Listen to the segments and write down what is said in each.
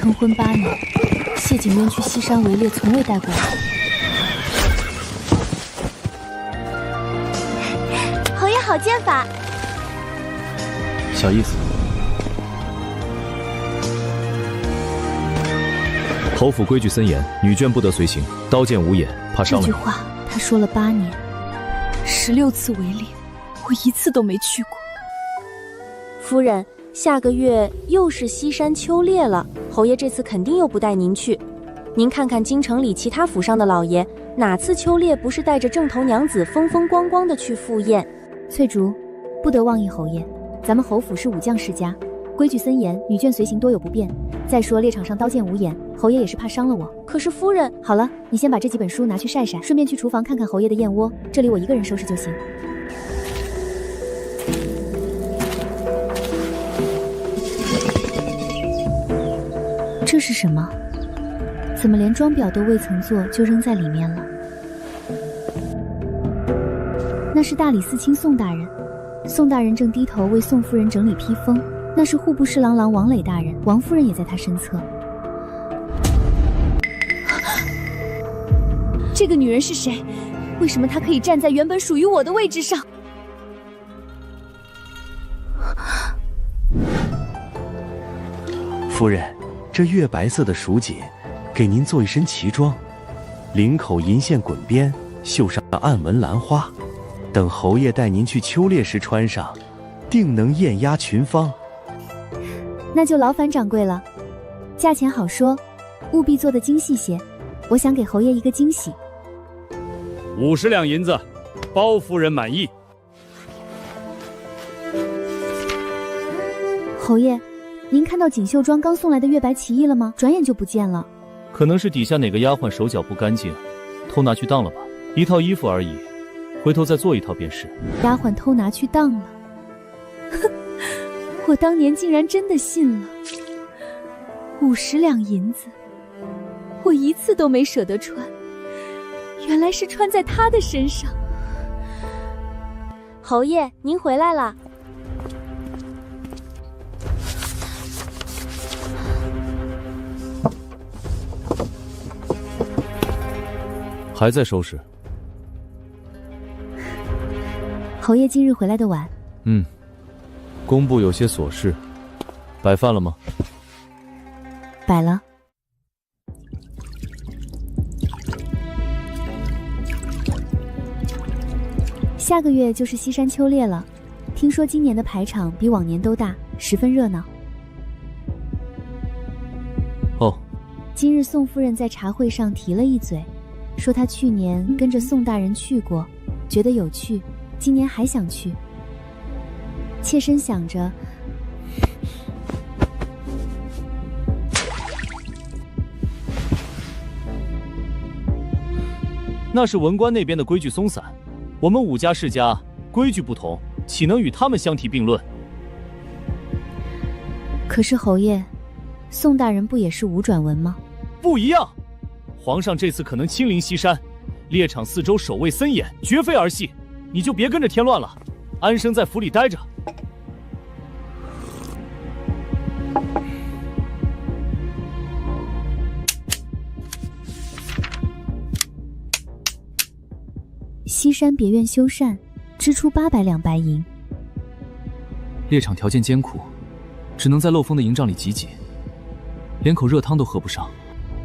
成婚8年，谢景渊去西山围猎从未带过我。侯爷好剑法，小意思。侯府规矩森严，女眷不得随行，刀剑无眼，怕伤了你。这句话他说了8年，16次围猎，我1次都没去过。夫人，下个月又是西山秋猎了，侯爷这次肯定又不带您去。您看看京城里其他府上的老爷，哪次秋猎不是带着正头娘子风风光光的去赴宴？翠竹，不得妄议侯爷，咱们侯府是武将世家，规矩森严，女眷随行多有不便。再说猎场上刀剑无眼，侯爷也是怕伤了我。可是夫人，好了，你先把这几本书拿去晒晒，顺便去厨房看看侯爷的燕窝，这里我一个人收拾就行。这是什么？怎么连装裱都未曾做就扔在里面了？那是大理寺卿宋大人，宋大人正低头为宋夫人整理披风。那是户部侍郎王磊大人，王夫人也在他身侧。这个女人是谁？为什么她可以站在原本属于我的位置上？夫人，这月白色的蜀锦，给您做一身旗装，领口银线滚边，绣上暗纹兰花，等侯爷带您去秋猎时穿上，定能艳压群芳。那就劳烦掌柜了，价钱好说，务必做得精细些，我想给侯爷一个惊喜。50两银子，包夫人满意。侯爷，您看到锦绣庄刚送来的月白奇异了吗？转眼就不见了。可能是底下哪个丫鬟手脚不干净，偷拿去当了吧。1套衣服而已，回头再做1套便是。丫鬟偷拿去当了。哼，我当年竟然真的信了。50两银子，我1次都没舍得穿，原来是穿在他的身上。侯爷，您回来了。还在收拾？侯爷今日回来的晚。工部有些琐事，摆饭了吗？摆了。下个月就是西山秋猎了，听说今年的排场比往年都大，十分热闹。哦，今日宋夫人在茶会上提了一嘴，说她去年跟着宋大人去过，觉得有趣，今年还想去。妾身想着，那是文官那边的规矩松散，我们武家世家规矩不同，岂能与他们相提并论？可是侯爷，宋大人不也是武转文吗？不一样，皇上这次可能亲临西山，猎场四周守卫森严，绝非儿戏。你就别跟着添乱了，安生在府里待着。西山别院修缮，支出800两白银。猎场条件艰苦，只能在漏风的营帐里挤挤，连口热汤都喝不上。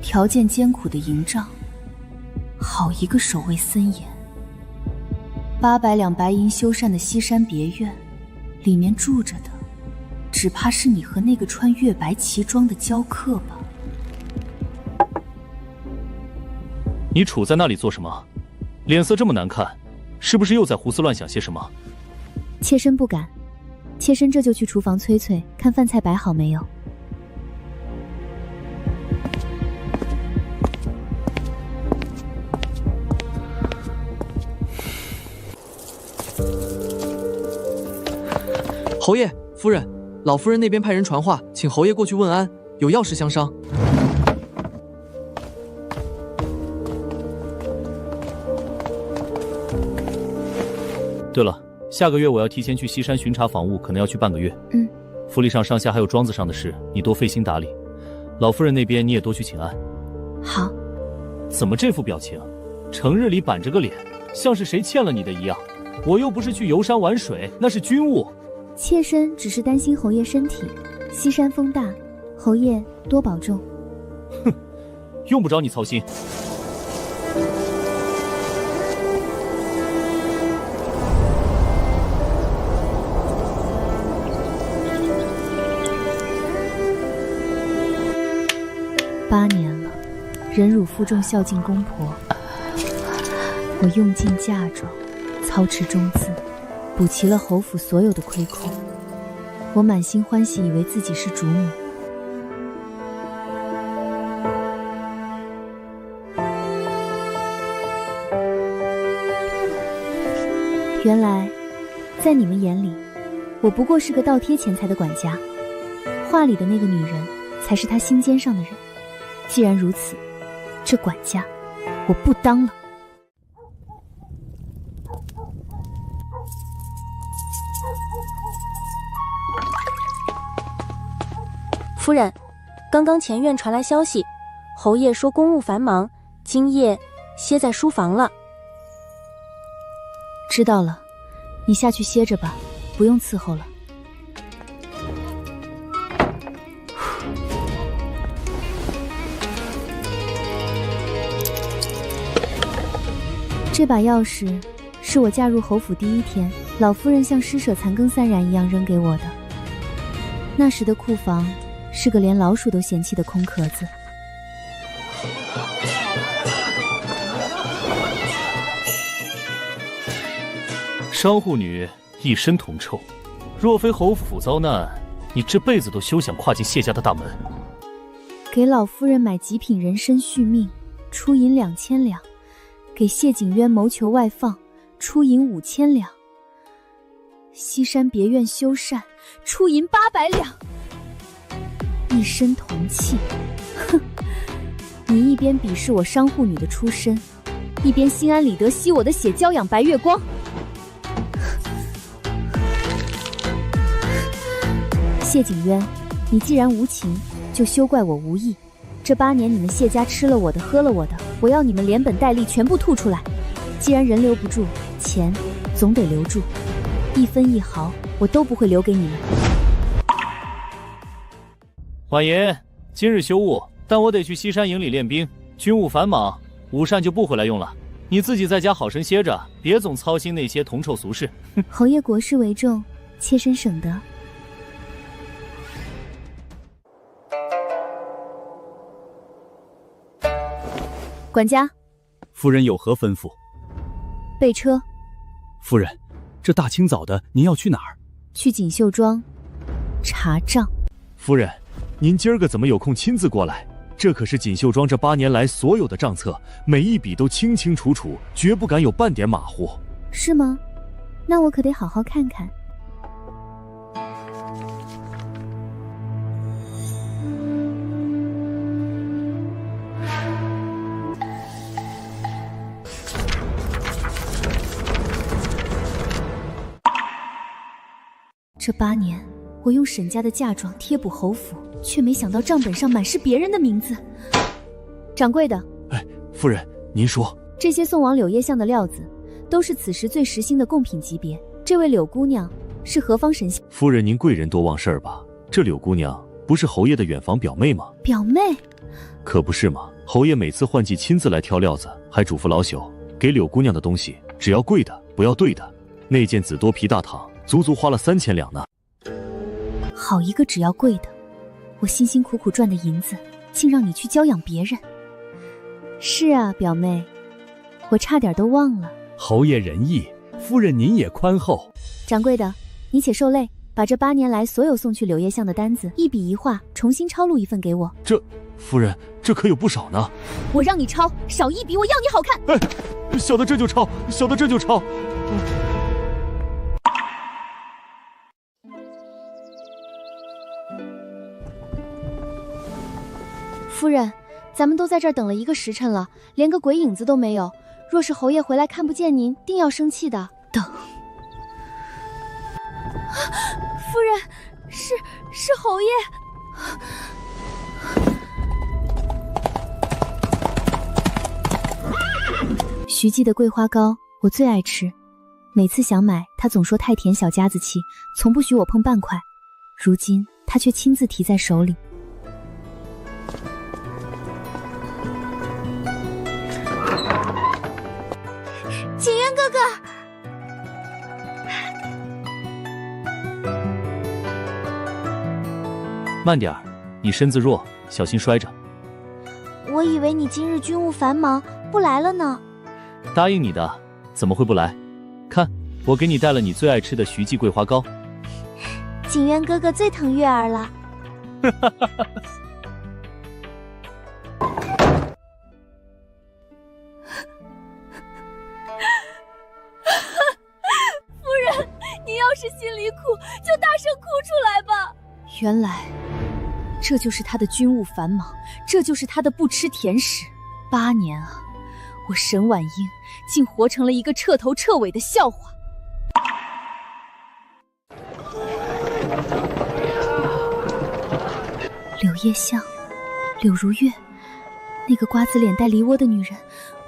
条件艰苦的营帐，好一个守卫森严。800两白银修缮的西山别院，里面住着的，只怕是你和那个穿月白旗装的娇客吧？你杵在那里做什么？脸色这么难看，是不是又在胡思乱想些什么？妾身不敢，妾身这就去厨房催催，看饭菜摆好没有。侯爷，夫人，老夫人那边派人传话，请侯爷过去问安，有要事相商。对了，下个月我要提前去西山巡查访务，可能要去半个月。嗯，府里上上下还有庄子上的事，你多费心打理。老夫人那边你也多去请安。好。怎么这副表情？成日里板着个脸，像是谁欠了你的一样。我又不是去游山玩水，那是军务。妾身只是担心侯爷身体，西山风大，侯爷多保重。哼，用不着你操心。8年了，忍辱负重，孝敬公婆。我用尽嫁妆，操持中资，补齐了侯府所有的亏空。我满心欢喜，以为自己是主母。原来，在你们眼里，我不过是个倒贴钱财的管家，画里的那个女人才是他心尖上的人。既然如此，这管家我不当了。夫人，刚刚前院传来消息，侯爷说公务繁忙，今夜歇在书房了。知道了，你下去歇着吧，不用伺候了。这把钥匙是我嫁入侯府第1天，老夫人像施舍残羹散染一样扔给我的。那时的库房是个连老鼠都嫌弃的空壳子。商户女一身铜臭，若非侯府遭难，你这辈子都休想跨进谢家的大门。给老夫人买极品人参续命，出银2000两。给谢景渊谋求外放，出银5000两；西山别院修缮，出银800两。一身铜气，哼！你一边鄙视我商户女的出身，一边心安理得吸我的血娇养白月光。谢景渊，你既然无情，就休怪我无义。这8年你们谢家吃了我的，喝了我的，我要你们连本带利全部吐出来。既然人留不住，钱总得留住，1分1毫我都不会留给你们。婉言，今日休务，但我得去西山营里练兵，军务繁忙，午膳就不回来用了。你自己在家好生歇着，别总操心那些铜臭俗事。侯爷国事为重，妾身省得。管家，夫人有何吩咐？备车。夫人，这大清早的，您要去哪儿？去锦绣庄查账。夫人，您今儿个怎么有空亲自过来？这可是锦绣庄这8年来所有的账册，每一笔都清清楚楚，绝不敢有半点马虎。是吗？那我可得好好看看。这8年，我用沈家的嫁妆贴补侯府，却没想到账本上满是别人的名字。掌柜的，哎，夫人，您说，这些送往柳叶巷的料子，都是此时最时兴的贡品级别。这位柳姑娘是何方神仙？夫人，您贵人多忘事儿吧？这柳姑娘不是侯爷的远房表妹吗？表妹？可不是嘛！侯爷每次换季亲自来挑料子，还嘱咐老朽，给柳姑娘的东西只要贵的，不要对的。那件紫多皮大氅，足足花了3000两呢。好一个只要贵的！我辛辛苦苦赚的银子，竟让你去娇养别人。是啊，表妹，我差点都忘了。侯爷仁义，夫人您也宽厚。掌柜的，你且受累，把这8年来所有送去柳叶巷的单子一笔一画重新抄录一份给我。这，夫人，这可有不少呢。我让你抄，少一笔我要你好看。哎，小的这就抄，小的这就抄。夫人，咱们都在这儿等了1个时辰了，连个鬼影子都没有。若是侯爷回来看不见您，定要生气的。等。夫人，是侯爷。徐记的桂花糕我最爱吃，每次想买，他总说太甜小家子气，从不许我碰半块。如今他却亲自提在手里。景渊哥哥，慢点儿，你身子弱，小心摔着。我以为你今日军务繁忙，不来了呢。答应你的，怎么会不来？看，我给你带了你最爱吃的徐记桂花糕。景渊哥哥最疼月儿了。夫人，你要是心里苦，就大声哭出来吧。原来，这就是他的军务繁忙，这就是他的不吃甜食。8年啊，我沈婉英竟活成了一个彻头彻尾的笑话。柳叶巷，柳如月，那个瓜子脸带梨窝的女人，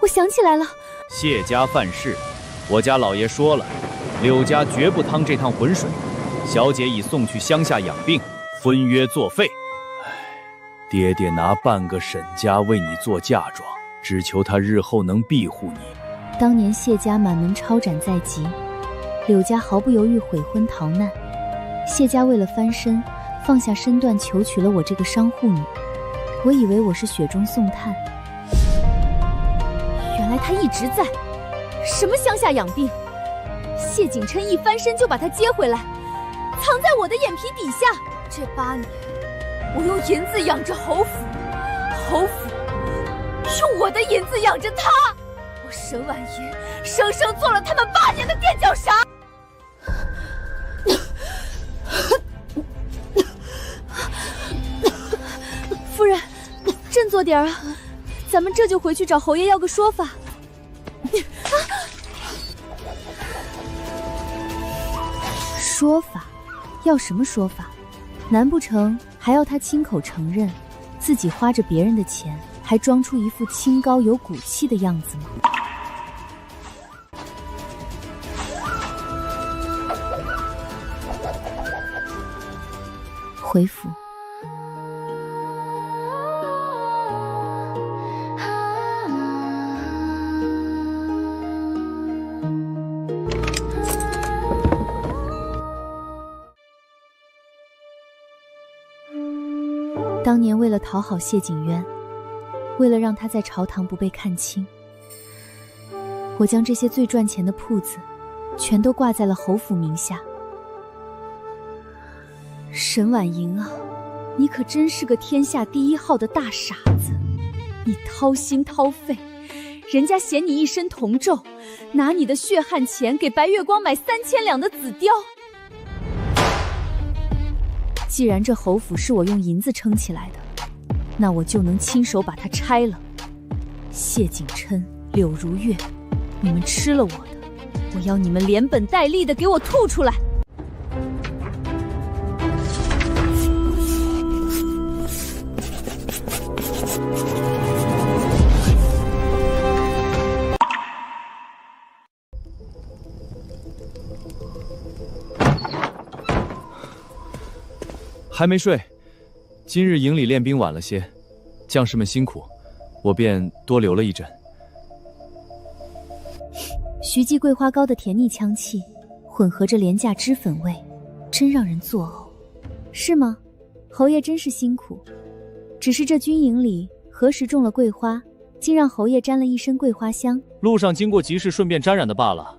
我想起来了。谢家犯事，我家老爷说了，柳家绝不趟这趟浑水。小姐已送去乡下养病，分约作废。爹爹拿半个沈家为你做嫁妆，只求他日后能庇护你。当年谢家满门抄斩在即，柳家毫不犹豫悔婚逃难，谢家为了翻身，放下身段求娶了我这个商户女。我以为我是雪中送炭，原来他一直在。什么乡下养病？谢景琛一翻身就把他接回来，藏在我的眼皮底下。这8年，我用银子养着侯府，侯府用我的银子养着他。我沈婉英生生做了他们8年的垫脚石。夫人，振作点啊，咱们这就回去找侯爷要个说法。说法？要什么说法？难不成还要他亲口承认自己花着别人的钱，还装出一副清高有骨气的样子吗？回府。当年为了讨好谢景渊，为了让他在朝堂不被看轻，我将这些最赚钱的铺子全都挂在了侯府名下。沈婉莹啊，你可真是个天下第1号的大傻子！你掏心掏肺，人家嫌你一身铜皱，拿你的血汗钱给白月光买3000两的紫貂。既然这侯府是我用银子撑起来的，那我就能亲手把它拆了。谢景琛、柳如月，你们吃了我的，我要你们连本带利的给我吐出来！还没睡，今日营里练兵晚了些，将士们辛苦，我便多留了一阵。徐记桂花糕的甜腻香气，混合着廉价脂粉味，真让人作呕，是吗？侯爷真是辛苦。只是这军营里何时种了桂花，竟让侯爷沾了一身桂花香。路上经过集市，顺便沾染的罢了。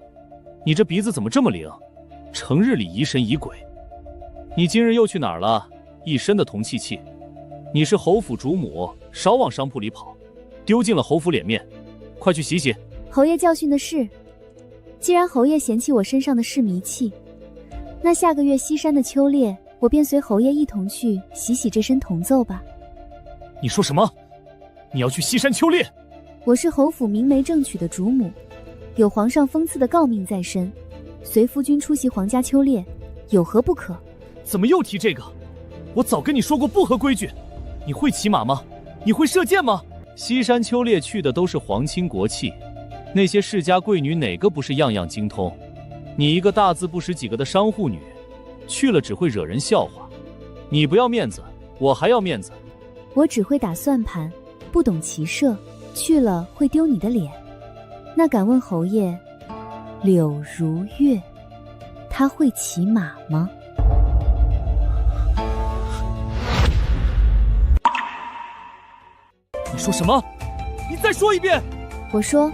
你这鼻子怎么这么灵？成日里疑神疑鬼。你今日又去哪儿了？一身的铜气气。你是侯府主母，少往商铺里跑，丢尽了侯府脸面。快去洗洗。侯爷教训的是，既然侯爷嫌弃我身上的是迷气，那下个月西山的秋猎，我便随侯爷一同去洗洗这身铜奏吧。你说什么？你要去西山秋猎？我是侯府明媒正娶的主母，有皇上封赐的诰命在身，随夫君出席皇家秋猎，有何不可？怎么又提这个？我早跟你说过不合规矩。你会骑马吗？你会射箭吗？西山秋猎去的都是皇亲国戚，那些世家贵女哪个不是样样精通？你一个大字不识几个的商户女，去了只会惹人笑话。你不要面子，我还要面子。我只会打算盘，不懂骑射，去了会丢你的脸。那敢问侯爷，柳如月，她会骑马吗？你说什么？你再说一遍！我说，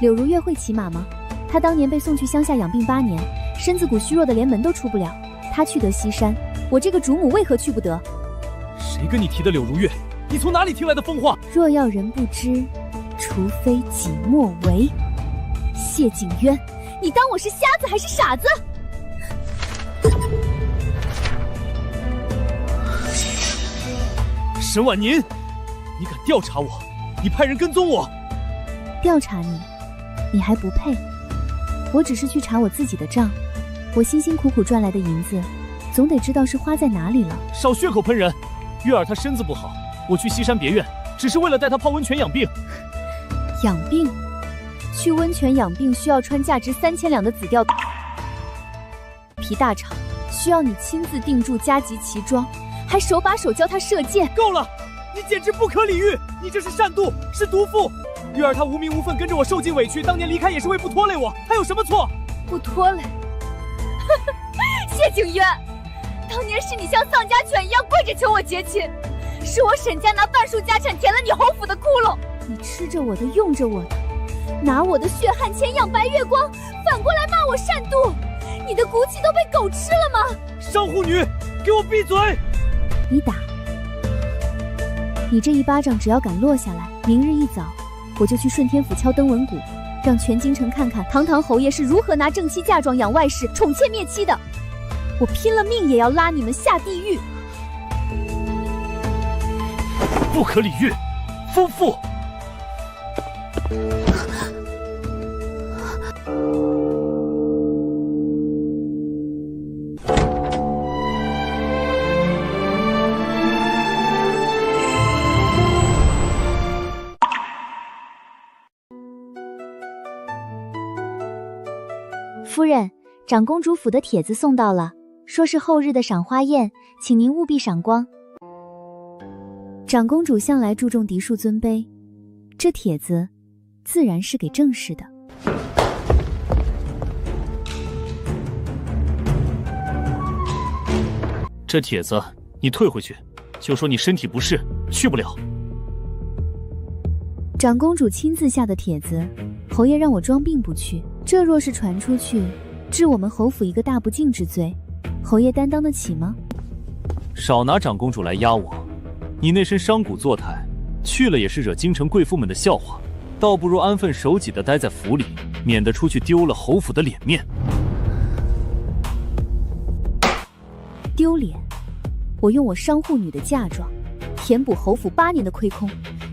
柳如月会骑马吗？她当年被送去乡下养病8年，身子骨虚弱的连门都出不了。她去得西山，我这个主母为何去不得？谁跟你提的柳如月？你从哪里听来的疯话？若要人不知，除非己莫为。谢景渊，你当我是瞎子还是傻子？沈婉宁，你敢调查我？你派人跟踪我？调查你，你还不配。我只是去查我自己的账，我辛辛苦苦赚来的银子，总得知道是花在哪里了。少血口喷人！月儿她身子不好，我去西山别院，只是为了带她泡温泉养病。养病？去温泉养病需要穿价值3000两的紫貂皮大氅，需要你亲自定铸加级奇装，还手把手教她射箭。够了！你简直不可理喻！你这是善妒，是毒妇！月儿她无名无分跟着我受尽委屈，当年离开也是为不拖累我，她有什么错？不拖累？谢景渊，当年是你像丧家犬一样跪着求我结亲，是我沈家拿半数家产填了你侯府的窟窿，你吃着我的，用着我的，拿我的血汗钱养白月光，反过来骂我善妒，你的骨气都被狗吃了吗？商户女，给我闭嘴！你打，你这一巴掌只要敢落下来，明日一早我就去顺天府敲登闻鼓，让全京城看看堂堂侯爷是如何拿正妻嫁妆养外室，宠妾灭妻的。我拼了命也要拉你们下地狱！不可理喻，疯妇！夫人，长公主府的帖子送到了，说是后日的赏花宴，请您务必赏光。长公主向来注重嫡庶尊卑，这帖子自然是给正室的。这帖子你退回去，就说你身体不适，去不了。长公主亲自下的帖子，侯爷让我装病不去，这若是传出去，治我们侯府一个大不敬之罪，侯爷担当得起吗？少拿长公主来压我，你那身商贾坐态，去了也是惹京城贵妇们的笑话，倒不如安分守己的待在府里，免得出去丢了侯府的脸面。丢脸？我用我商户女的嫁妆，填补侯府8年的亏空，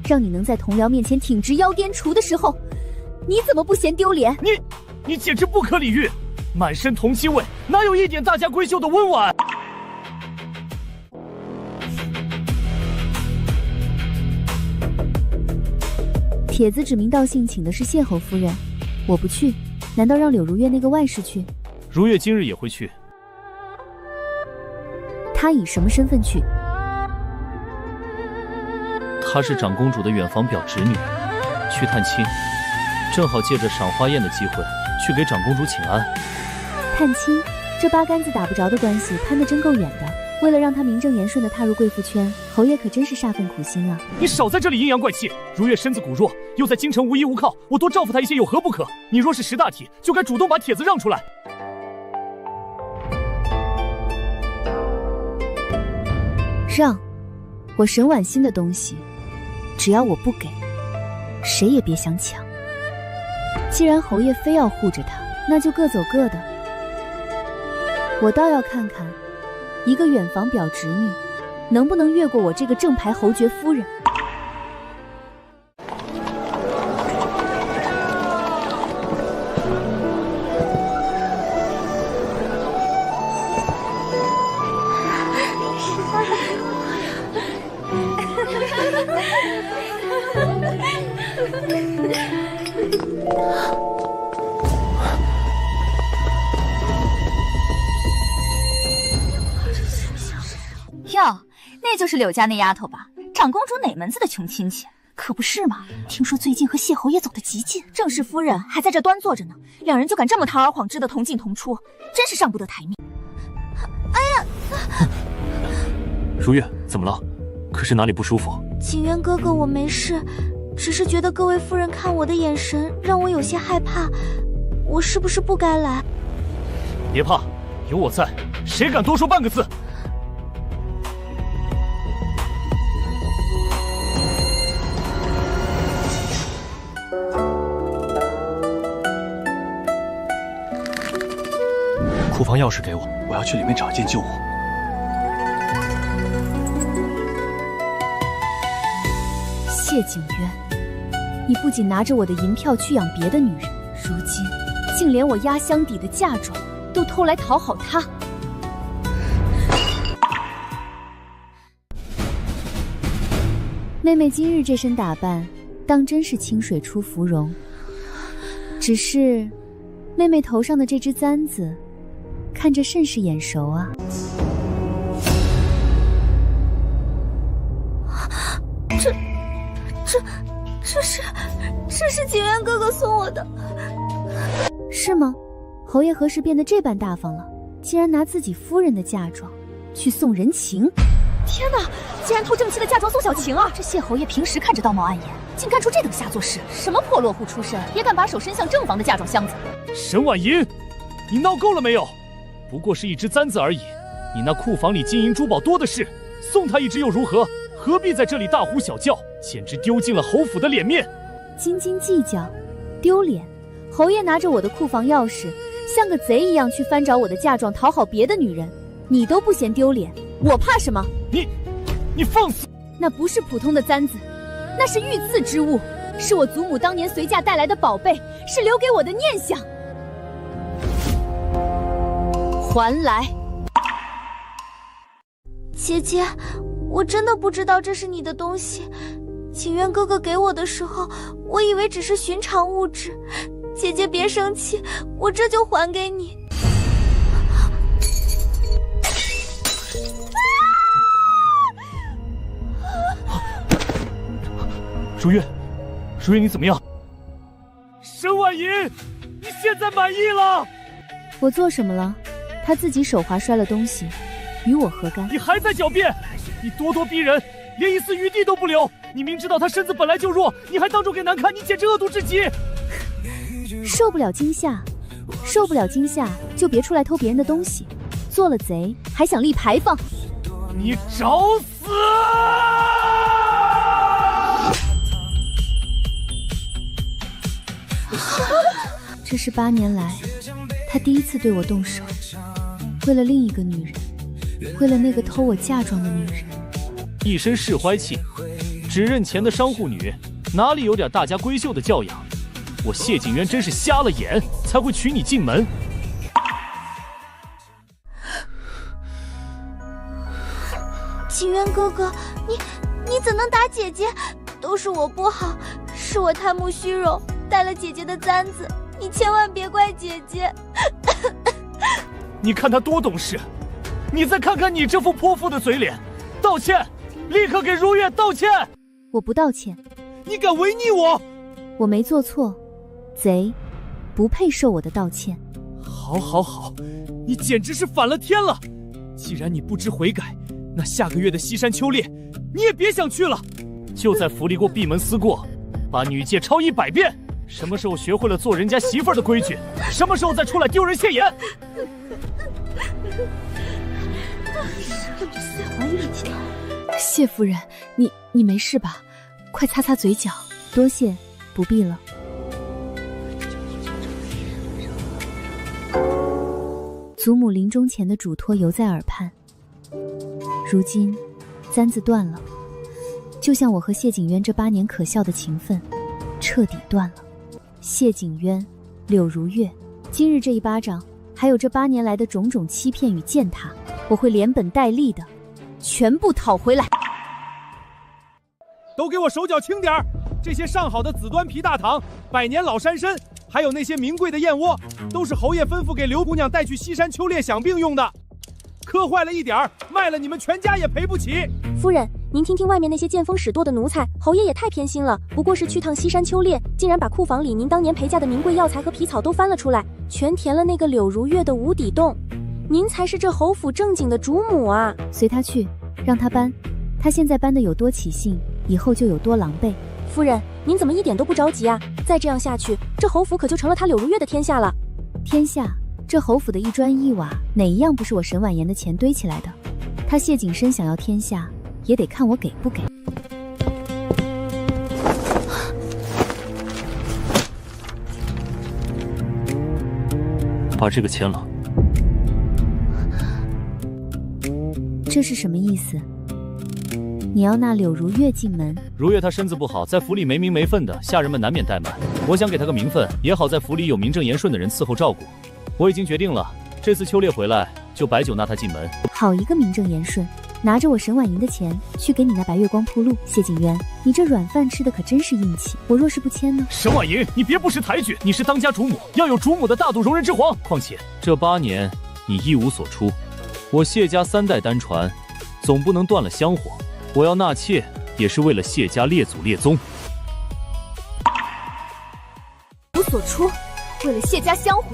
让你能在同僚面前挺直腰颠厨的时候，你怎么不嫌丢脸？你简直不可理喻，满身铜漆味，哪有一点大家闺秀的温婉？帖子指名道姓请的是谢侯夫人，我不去，难道让柳如月那个外室去？如月今日也会去。她以什么身份去？她是长公主的远房表侄女，去探亲，正好借着赏花宴的机会，去给长公主请安。探亲？这八竿子打不着的关系攀得真够远的。为了让她名正言顺地踏入贵妇圈，侯爷可真是煞费苦心啊！你少在这里阴阳怪气！如月身子骨弱，又在京城无依无靠，我多照顾她一些有何不可？你若是识大体，就该主动把帖子让出来。让？我沈婉欣的东西，只要我不给，谁也别想抢。既然侯爷非要护着她，那就各走各的。我倒要看看，一个远房表侄女，能不能越过我这个正牌侯爵夫人？哟，那就是柳家那丫头吧？长公主哪门子的穷亲戚？可不是嘛！听说最近和谢侯爷走得极近，正室夫人还在这端坐着呢，两人就敢这么堂而皇之的同进同出，真是上不得台面。如月，怎么了？可是哪里不舒服？景渊哥哥，我没事，只是觉得各位夫人看我的眼神让我有些害怕，我是不是不该来？别怕，有我在，谁敢多说半个字？库房钥匙给我，我要去里面找一件旧物。谢景渊，你不仅拿着我的银票去养别的女人，如今竟连我压箱底的嫁妆都偷来讨好她。妹妹今日这身打扮，当真是清水出芙蓉。只是，妹妹头上的这只簪子，看着甚是眼熟啊。这是景渊哥哥送我的，是吗？侯爷何时变得这般大方了？竟然拿自己夫人的嫁妆去送人情！天哪，竟然偷正妻的嫁妆送小晴啊！这谢侯爷平时看着道貌岸严，竟干出这等下作事！什么破落户出身，也敢把手伸向正房的嫁妆箱子？沈婉莹，你闹够了没有？不过是一只簪子而已，你那库房里金银珠宝多的是，送他一只又如何？何必在这里大呼小叫，简直丢尽了侯府的脸面！斤斤计较，丢脸！侯爷拿着我的库房钥匙，像个贼一样去翻找我的嫁妆，讨好别的女人，你都不嫌丢脸，我怕什么？你放肆！那不是普通的簪子，那是御赐之物，是我祖母当年随嫁带来的宝贝，是留给我的念想。还来！姐姐，我真的不知道这是你的东西。景渊哥哥给我的时候，我以为只是寻常物质。姐姐别生气，我这就还给你。如月，你怎么样？沈婉莹，你现在满意了？我做什么了？他自己手滑摔了东西，与我何干？你还在狡辩！你咄咄逼人，连一丝余地都不留。你明知道他身子本来就弱，你还当众给难看，你简直恶毒至极！受不了惊吓就别出来偷别人的东西，做了贼还想立牌坊，你找死！这是8年来他第一次对我动手，为了另一个女人，为了那个偷我嫁妆的女人。一身世怀气，只认钱的商户女，哪里有点大家闺秀的教养？我谢景渊真是瞎了眼，才会娶你进门。景渊哥哥，你怎能打姐姐？都是我不好，是我贪慕虚荣，带了姐姐的簪子，你千万别怪姐姐。你看他多懂事，你再看看你这副泼妇的嘴脸，道歉，立刻给如月道歉！我不道歉。你敢违逆我？我没做错，贼不配受我的道歉。好，你简直是反了天了！既然你不知悔改，那下个月的西山秋猎你也别想去了。就在府里给我闭门思过，把女戒抄100遍。什么时候学会了做人家媳妇儿的规矩，什么时候再出来丢人现眼。谢夫人，你没事吧？快擦擦嘴角。多谢，不必了。祖母临终前的嘱托犹在耳畔，如今簪子断了，就像我和谢景渊这8年可笑的情分彻底断了。谢景渊，柳如月，今日这一巴掌，还有这8年来的种种欺骗与践踏，我会连本带利的全部讨回来。都给我手脚轻点儿，这些上好的紫端皮大堂、百年老山参，还有那些名贵的燕窝，都是侯爷吩咐给刘姑娘带去西山秋猎享病用的。磕坏了一点儿，卖了你们全家也赔不起。夫人，您听听外面那些见风使舵的奴才，侯爷也太偏心了。不过是去趟西山秋猎，竟然把库房里您当年陪嫁的名贵药材和皮草都翻了出来，全填了那个柳如月的无底洞。您才是这侯府正经的主母啊！随他去，让他搬。他现在搬的有多起劲，以后就有多狼狈。夫人，您怎么一点都不着急啊？再这样下去，这侯府可就成了他柳如月的天下了。天下？这侯府的一砖一瓦，哪一样不是我沈婉言的钱堆起来的？他谢景深想要天下，也得看我给不给。把这个签了。这是什么意思？你要纳柳如月进门？如月她身子不好，在府里没名没分的，下人们难免怠慢。我想给她个名分，也好在府里有名正言顺的人伺候照顾。我已经决定了，这次秋猎回来就摆酒纳她进门。好一个名正言顺！拿着我沈婉莹的钱去给你那白月光铺路。谢景渊，你这软饭吃的可真是硬气。我若是不签呢？沈婉莹，你别不识抬举，你是当家主母，要有主母的大度容人之皇。况且这8年你一无所出，我谢家3代单传，总不能断了香火。我要纳妾，也是为了谢家列祖列宗。无所出，为了谢家香火。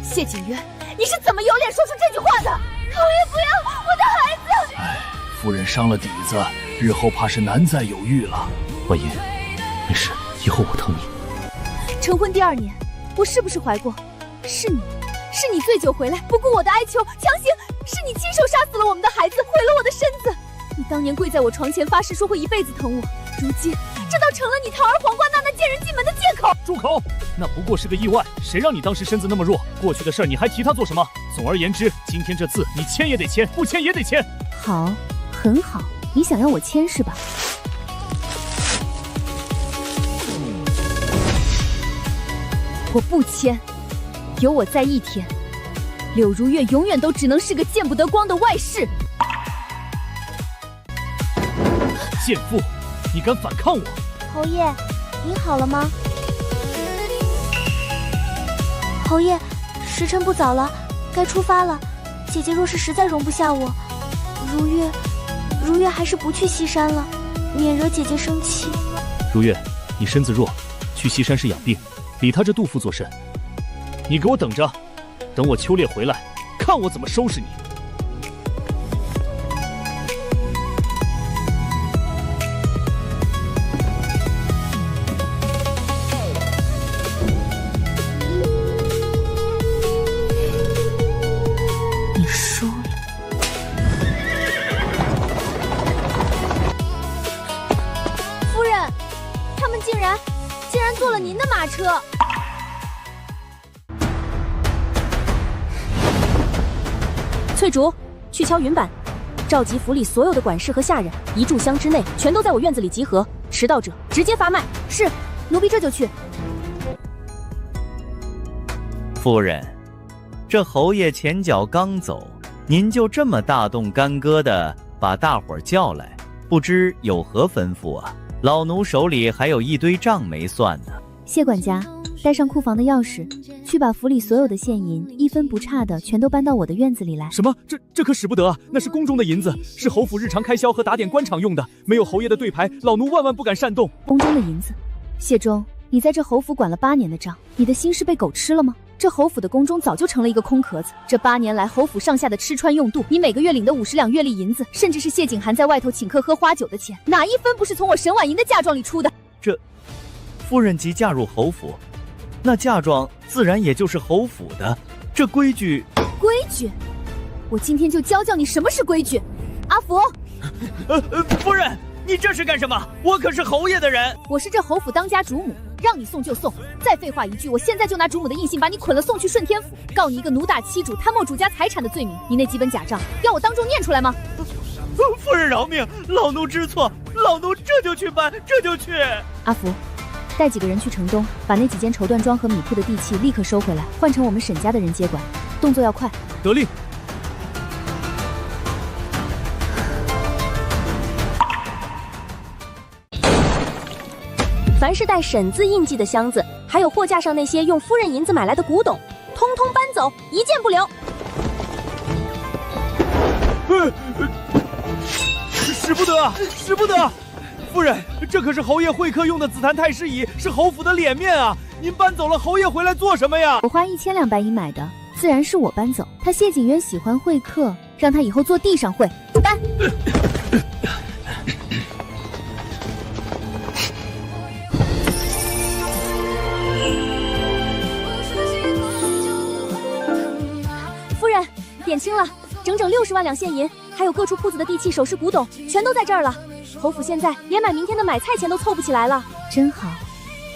谢景渊，你是怎么有脸说出这句话的？侯爷不要我的孩子！哎，夫人伤了底子，日后怕是难再有遇了。婉莹，没事，以后我疼你。成婚第2年，我是不是怀过？是你醉酒回来，不顾我的哀求，强行，是你亲手杀死了我们的孩子，毁了我的身子。你当年跪在我床前发誓说会一辈子疼我，如今这倒成了你堂而皇冠纳那贱人进门的借口。住口！那不过是个意外，谁让你当时身子那么弱？过去的事儿你还提他做什么？总而言之，今天这字你签也得签，不签也得签。好，很好，你想要我签是吧？我不签，有我在一天，柳如月永远都只能是个见不得光的外室。贱妇，你敢反抗我？侯爷，您好了吗？侯爷，时辰不早了，该出发了。姐姐若是实在容不下我，如月还是不去西山了，免惹姐姐生气。如月，你身子弱，去西山市养病，理他这杜甫做甚？你给我等着，等我秋猎回来，看我怎么收拾你。坐了您的马车。翠竹，去敲云板，召集府里所有的管事和下人，1炷香之内全都在我院子里集合，迟到者直接罚卖。是，奴婢这就去。夫人，这侯爷前脚刚走，您就这么大动干戈的把大伙儿叫来，不知有何吩咐啊？老奴手里还有一堆账没算呢。谢管家，带上库房的钥匙，去把府里所有的现银1分不差的全都搬到我的院子里来。什么？这可使不得啊！那是宫中的银子，是侯府日常开销和打点官场用的，没有侯爷的对牌，老奴万万不敢擅动。宫中的银子？谢忠，你在这侯府管了8年的账，你的心是被狗吃了吗？这侯府的宫中早就成了一个空壳子。这8年来，侯府上下的吃穿用度，你每个月领的50两月例银子，甚至是谢景寒在外头请客喝花酒的钱，哪1分不是从我沈婉莹的嫁妆里出的？这夫人即嫁入侯府，那嫁妆自然也就是侯府的，这规矩。规矩？我今天就教教你什么是规矩。阿福，夫人，你这是干什么？我可是侯爷的人。我是这侯府当家主母，让你送就送。再废话一句，我现在就拿主母的印信把你捆了送去顺天府，告你一个奴打妻主、贪没主家财产的罪名。你那几本假账，要我当众念出来吗？夫人饶命，老奴知错，老奴这就去办，这就去。阿福，带几个人去城东，把那几间绸缎庄和米铺的地契立刻收回来，换成我们沈家的人接管，动作要快。得令。凡是带沈字印记的箱子，还有货架上那些用夫人银子买来的古董，通通搬走，一件不留。使不得，使不得！夫人，这可是侯爷会客用的紫檀太师椅，是侯府的脸面啊！您搬走了，侯爷回来做什么呀？我花1200白银买的，自然是我搬走。他谢景渊喜欢会客，让他以后坐地上会。搬。夫人，点清了，整整60万两现银，还有各处铺子的地契、首饰、古董，全都在这儿了。侯府现在连买明天的买菜钱都凑不起来了。真好，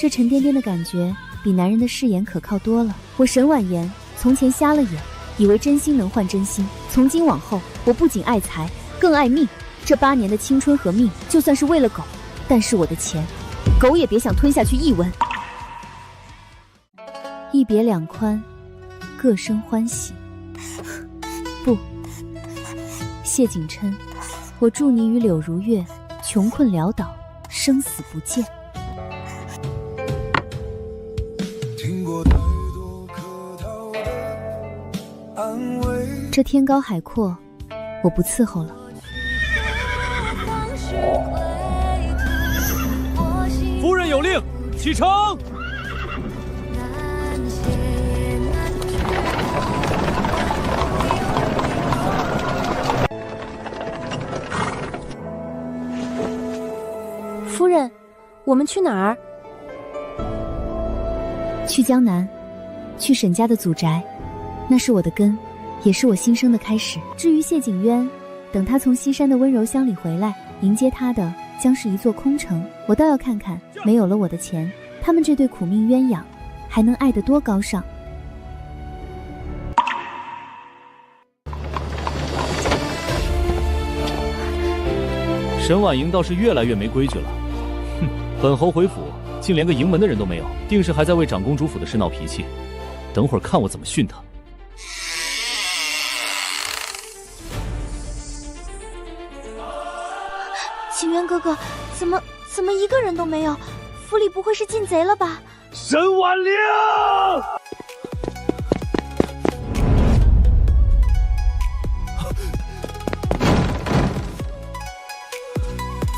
这沉甸甸的感觉比男人的誓言可靠多了。我沈婉言从前瞎了眼，以为真心能换真心。从今往后，我不仅爱财，更爱命。这8年的青春和命，就算是为了狗，但是我的钱，狗也别想吞下去一文。一别两宽，各生欢喜。不，谢景琛，我祝你与柳如月穷困潦倒，生死不见。这天高海阔，我不伺候了。夫人有令，启程。夫人，我们去哪儿？去江南，去沈家的祖宅，那是我的根，也是我新生的开始。至于谢景渊，等他从西山的温柔乡里回来，迎接他的将是一座空城。我倒要看看，没有了我的钱，他们这对苦命鸳鸯还能爱得多高尚。沈婉莹倒是越来越没规矩了。哼，本侯回府竟连个迎门的人都没有，定是还在为长公主府的事闹脾气。等会儿看我怎么训他。景渊哥哥，怎么一个人都没有？府里不会是进贼了吧？沈婉玲，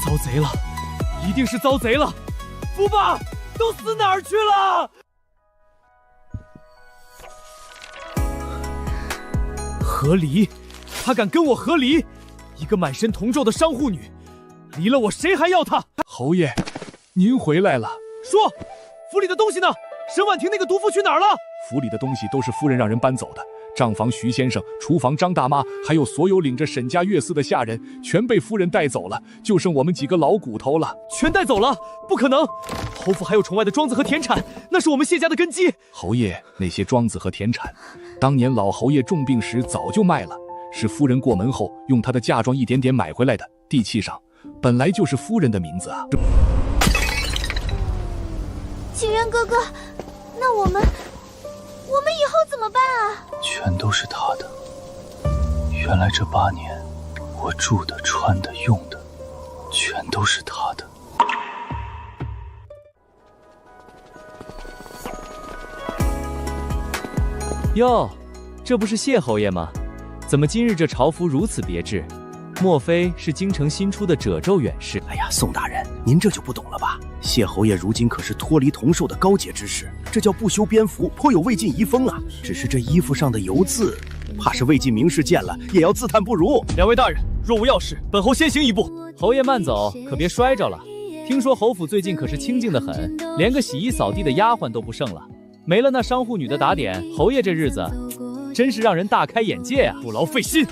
遭贼了，一定是遭贼了！福爸，都死哪儿去了？和离，他敢跟我和离？一个满身铜咒的商户女，离了我谁还要她？侯爷，您回来了。说，府里的东西呢？沈婉婷那个毒妇去哪儿了？府里的东西都是夫人让人搬走的，账房徐先生、厨房张大妈，还有所有领着沈家月嗣的下人，全被夫人带走了，就剩我们几个老骨头了。全带走了？不可能！侯府还有城外的庄子和田产，那是我们谢家的根基。侯爷，那些庄子和田产，当年老侯爷重病时早就卖了，是夫人过门后用她的嫁妆一点点买回来的，地契上本来就是夫人的名字啊。景渊哥哥，那我们以后怎么办啊？全都是他的。原来这8年，我住的、穿的、用的，全都是他的。哟，这不是谢侯爷吗？怎么今日这朝服如此别致？莫非是京城新出的褶皱远士？哎呀，宋大人，您这就不懂了吧？谢侯爷如今可是脱离铜兽的高洁之士，这叫不修边幅，颇有魏晋遗风啊。只是这衣服上的油渍，怕是魏晋名士见了也要自叹不如。两位大人，若无要事，本侯先行一步。侯爷慢走，可别摔着了。听说侯府最近可是清静得很，连个洗衣扫地的丫鬟都不剩了。没了那商户女的打点，侯爷这日子真是让人大开眼界啊！不劳费心。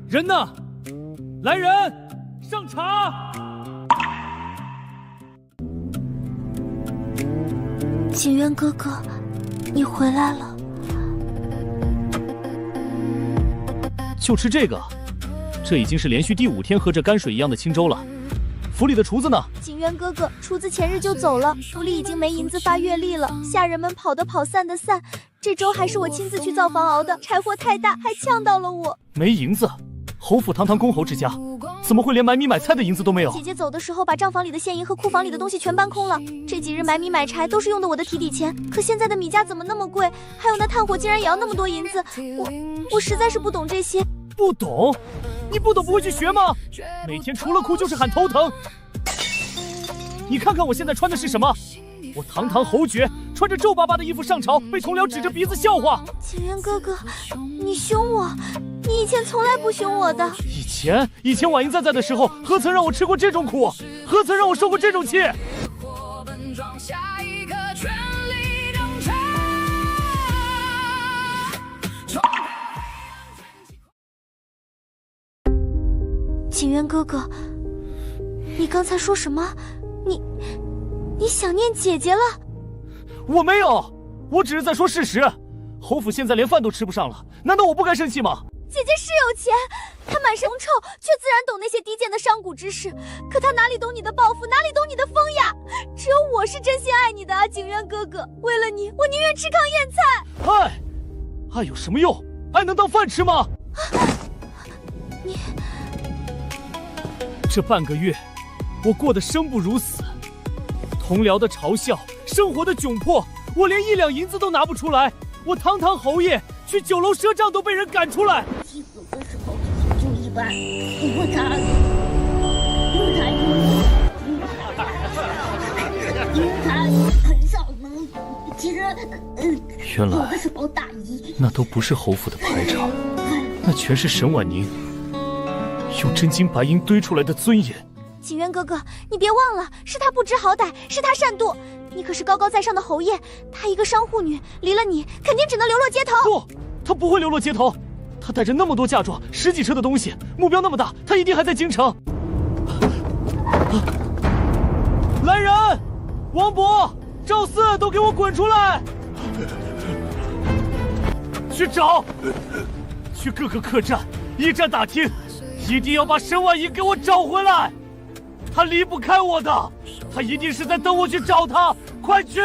人呢？来人，上茶。景渊哥哥，你回来了。就吃这个，这已经是连续第5天喝着泔水一样的清粥了。府里的厨子呢？景渊哥哥，厨子前日就走了，府里已经没银子发月例了，下人们跑的跑，散的散，这粥还是我亲自去灶房熬的，柴火太大，还呛到了我。没银子，侯府堂堂公侯之家，怎么会连买米买菜的银子都没有？姐姐走的时候把账房里的现银和库房里的东西全搬空了。这几日买米买柴都是用的我的提底钱，可现在的米价怎么那么贵？还有那炭火竟然也要那么多银子，我实在是不懂这些。不懂？你不懂不会去学吗？每天除了哭就是喊头疼。你看看我现在穿的是什么？我堂堂侯爵，穿着皱巴巴的衣服上朝，被同僚指着鼻子笑话。景渊哥哥，你凶我，你以前从来不凶我的。以前婉莹在的时候，何曾让我吃过这种苦？何曾让我受过这种气？景渊哥哥，你刚才说什么？你想念姐姐了？我没有，我只是在说事实。侯府现在连饭都吃不上了，难道我不该生气吗？姐姐是有钱，她满身臭，却自然懂那些低贱的商贾之事。可她哪里懂你的抱负，哪里懂你的风雅？只有我是真心爱你的啊，景渊哥哥。为了你，我宁愿吃糠咽菜。爱有什么用？爱能当饭吃吗？你这半个月，我过得生不如死。同僚的嘲笑，生活的窘迫，我连1两银子都拿不出来。我堂堂侯爷，去酒楼赊账都被人赶出来。祭祖的时候就一般，因为他很少能。其实，原来有的时候大姨那都不是侯府的排场，那全是沈婉宁用真金白银堆出来的尊严。景渊哥哥，你别忘了，是他不知好歹，是他善妒。你可是高高在上的侯爷，她一个商户女，离了你，肯定只能流落街头。不，她不会流落街头。她带着那么多嫁妆，10几车的东西，目标那么大，她一定还在京城。来人，王博、赵四都给我滚出来！去找，去各个客栈、驿站打听，一定要把沈婉莹给我找回来。他离不开我的，他一定是在等我去找他，快去！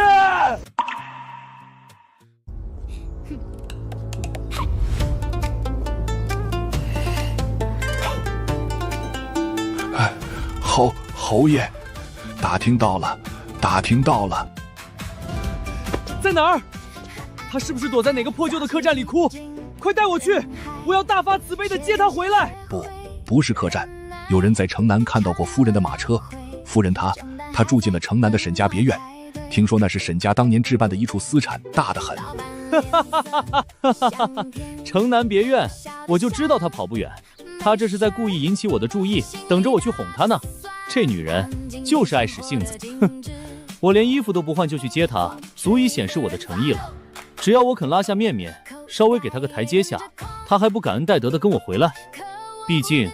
侯爷，打听到了。在哪儿？他是不是躲在哪个破旧的客栈里哭？快带我去！我要大发慈悲的接他回来。不是客栈。有人在城南看到过夫人的马车，夫人她住进了城南的沈家别院，听说那是沈家当年置办的一处私产，大得很。城南别院，我就知道她跑不远，她这是在故意引起我的注意，等着我去哄她呢。这女人就是爱使性子，哼！我连衣服都不换就去接她，足以显示我的诚意了。只要我肯拉下面面，稍微给她个台阶下，她还不感恩戴德的跟我回来？毕竟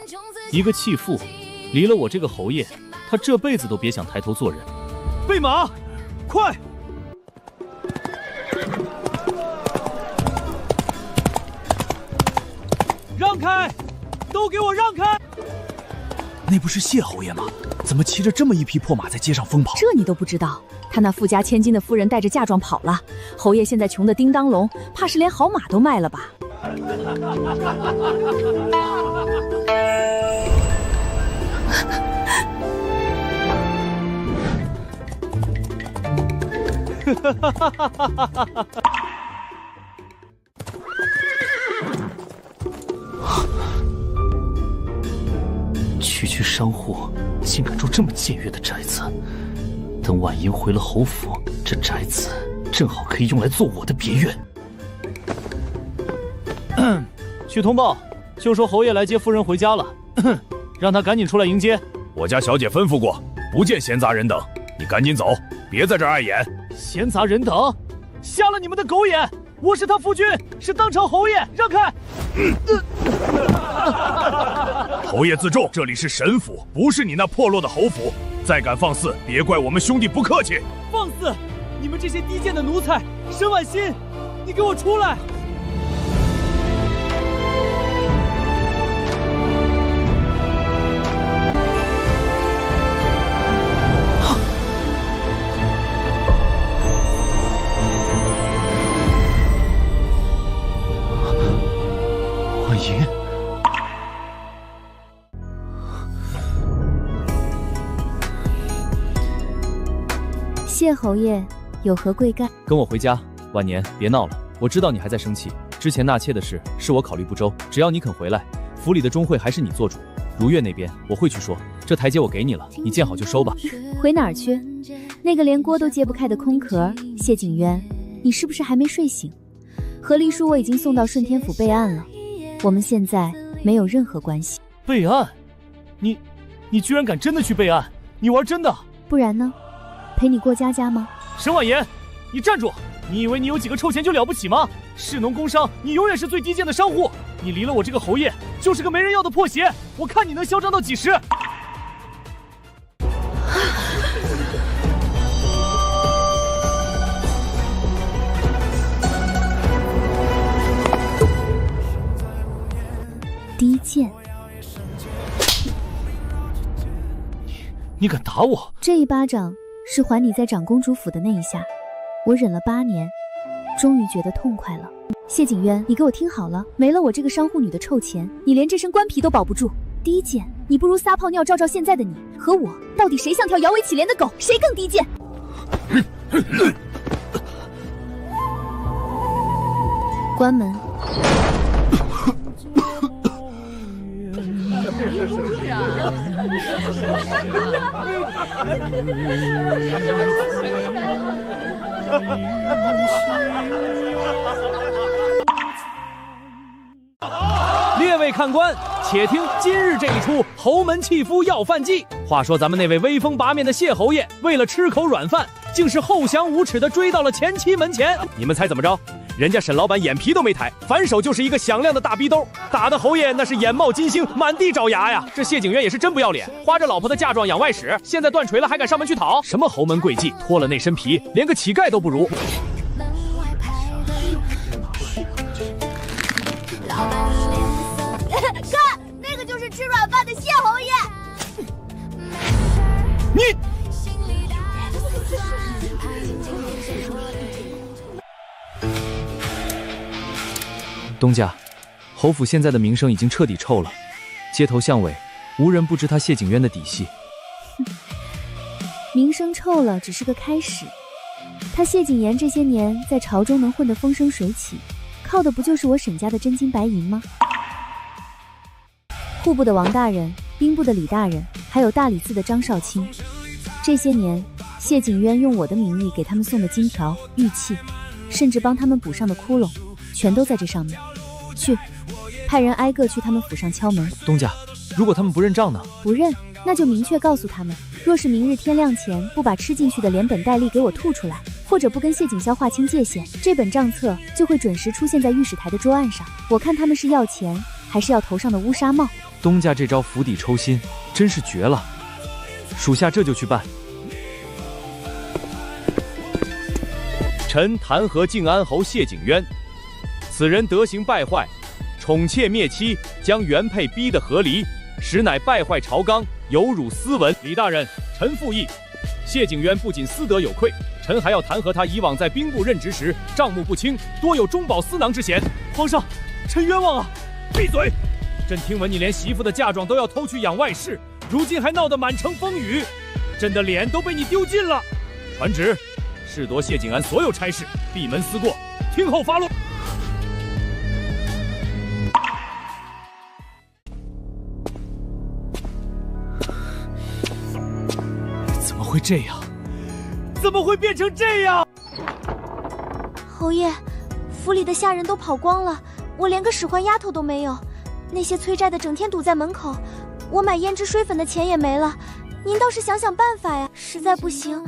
一个弃妇，离了我这个侯爷，她这辈子都别想抬头做人。备马，快！让开！都给我让开！那不是谢侯爷吗？怎么骑着这么一匹破马在街上疯跑？这你都不知道？他那富家千金的夫人带着嫁妆跑了，侯爷现在穷得叮当聋，怕是连好马都卖了吧？区商户竟敢住这么僭越的宅子，等婉莹回了侯府，这宅子正好可以用来做我的别院。去通报，就说侯爷来接夫人回家了，让他赶紧出来迎接。我家小姐吩咐过，不见闲杂人等，你赶紧走，别在这儿碍眼。闲杂人等，瞎了你们的狗眼！我是他夫君，是当朝侯爷，让开！侯爷自重，这里是沈府，不是你那破落的侯府。再敢放肆，别怪我们兄弟不客气。放肆！你们这些低贱的奴才！沈婉欣，你给我出来！婉莹，谢侯爷，有何贵干？跟我回家。晚年，别闹了。我知道你还在生气，之前纳妾的事是我考虑不周。只要你肯回来，府里的钟会还是你做主。如月那边我会去说，这台阶我给你了，你见好就收吧。回哪儿去？那个连锅都揭不开的空壳，谢景渊，你是不是还没睡醒？何离书我已经送到顺天府备案了，我们现在没有任何关系。备案？你居然敢真的去备案？你玩真的？不然呢？陪你过家家吗？沈婉言，你站住！你以为你有几个臭钱就了不起吗？士农工商，你永远是最低贱的商户。你离了我这个侯爷，就是个没人要的破鞋。我看你能嚣张到几时？低贱！你敢打我？这一巴掌是还你在长公主府的那一下，我忍了8年，终于觉得痛快了。谢景渊，你给我听好了，没了我这个商户女的臭钱，你连这身官皮都保不住。低贱，你不如撒泡尿照照现在的你和我，到底谁像条摇尾乞怜的狗，谁更低贱？关门。列位看官，且听今日这一出侯门弃夫要饭记。话说咱们那位威风八面的谢侯爷，为了吃口软饭，竟是厚享无耻的追到了前妻门前。你们猜怎么着？人家沈老板眼皮都没抬，反手就是一个响亮的大逼兜，打的侯爷那是眼冒金星，满地找牙呀。这谢景渊也是真不要脸，花着老婆的嫁妆养外使，现在断锤了还敢上门去讨？什么侯门贵妓，脱了那身皮，连个乞丐都不如。看，那个就是吃软饭的谢侯爷。你。东家，侯府现在的名声已经彻底臭了，街头巷尾无人不知他谢景渊的底细。名声臭了只是个开始，他谢景言这些年在朝中能混得风生水起，靠的不就是我沈家的真金白银吗？户部的王大人，兵部的李大人，还有大理寺的张少卿，这些年谢景渊用我的名义给他们送的金条、玉器，甚至帮他们补上的窟窿，全都在这上面。去，派人挨个去他们府上敲门。东家，如果他们不认账呢？不认，那就明确告诉他们，若是明日天亮前不把吃进去的连本带利给我吐出来，或者不跟谢景霄划清界限，这本账册就会准时出现在御史台的桌案上。我看他们是要钱，还是要头上的乌纱帽？东家这招釜底抽薪，真是绝了！属下这就去办。臣弹劾靖安侯谢景渊，此人德行败坏，宠妾灭妻，将原配逼得和离，实乃败坏朝纲，有辱斯文。李大人，臣复议。谢景渊不仅私德有愧，臣还要弹劾他以往在兵部任职时账目不清，多有中饱私囊之嫌。皇上，臣冤枉啊！闭嘴！朕听闻你连媳妇的嫁妆都要偷去养外室，如今还闹得满城风雨，朕的脸都被你丢尽了。传旨，褫夺谢景安所有差事，闭门思过，听候发落。怎么会这样？怎么会变成这样？侯爷，府里的下人都跑光了，我连个使唤丫头都没有。那些催债的整天堵在门口，我买胭脂水粉的钱也没了。您倒是想想办法呀！实在不行，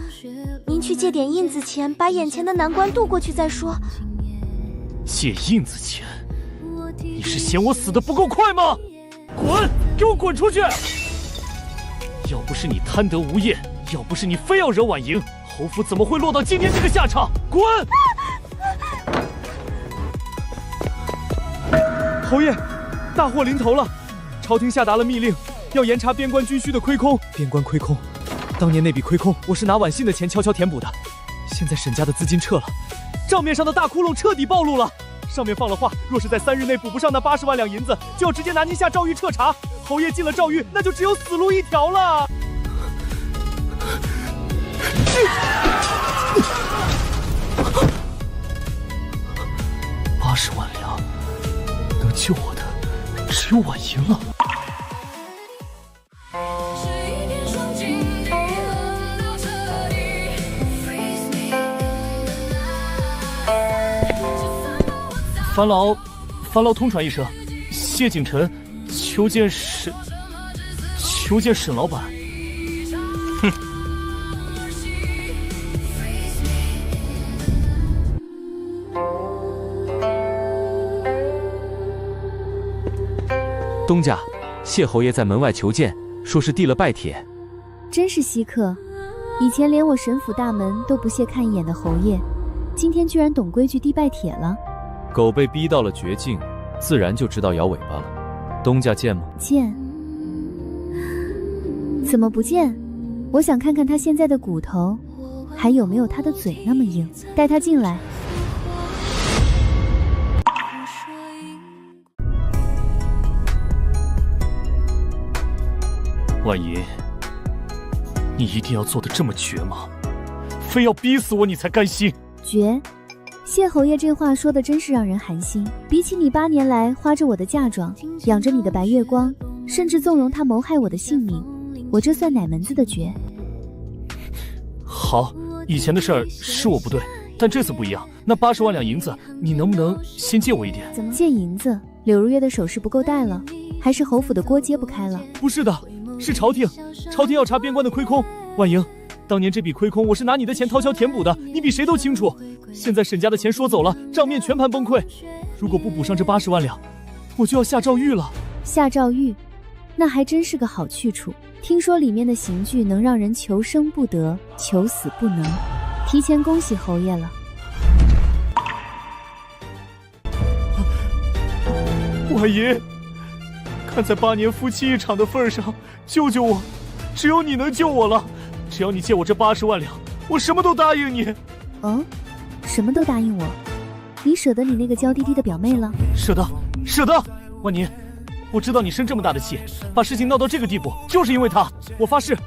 您去借点印子钱，把眼前的难关渡过去再说。借印子钱？你是嫌我死得不够快吗？滚！给我滚出去！要不是你贪得无厌，要不是你非要惹婉莹，侯府怎么会落到今天这个下场？滚！侯爷，大祸临头了！朝廷下达了密令，要严查边关军需的亏空。边关亏空，当年那笔亏空，我是拿婉信的钱悄悄填补的。现在沈家的资金撤了，账面上的大窟窿彻底暴露了。上面放了话，若是在3日内补不上那80万两银子，就要直接拿您下诏狱彻查。侯爷进了诏狱，那就只有死路一条了。80万两，能救我的只有婉莹了。烦劳通传一声，谢景琛求见沈老板。哼。东家，谢侯爷在门外求见，说是递了拜帖。真是稀客，以前连我沈府大门都不屑看一眼的侯爷，今天居然懂规矩递拜帖了。狗被逼到了绝境，自然就知道摇尾巴了。东家见吗？见。怎么不见？我想看看他现在的骨头，还有没有他的嘴那么硬。带他进来。婉莹，你一定要做得这么绝吗？非要逼死我你才甘心？绝？谢侯爷这话说的真是让人寒心。比起你8年来花着我的嫁妆，养着你的白月光，甚至纵容他谋害我的性命，我这算哪门子的绝？好，以前的事儿是我不对，但这次不一样。那80万两银子，你能不能先借我一点？怎么借银子？柳如月的首饰不够戴了，还是侯府的锅揭不开了？不是的，是朝廷要查边关的亏空。婉莹，当年这笔亏空我是拿你的钱掏销填补的，你比谁都清楚。现在沈家的钱说走了，账面全盘崩溃。如果不补上这80万两，我就要下诏狱了。下诏狱，那还真是个好去处。听说里面的刑具能让人求生不得，求死不能。提前恭喜侯爷了。婉莹，看在8年夫妻一场的份上，救救我！只有你能救我了。只要你借我这80万两，我什么都答应你。哦，什么都答应我？你舍得你那个娇滴滴的表妹了？舍得。婉宁，我知道你生这么大的气，把事情闹到这个地步，就是因为她。我发誓，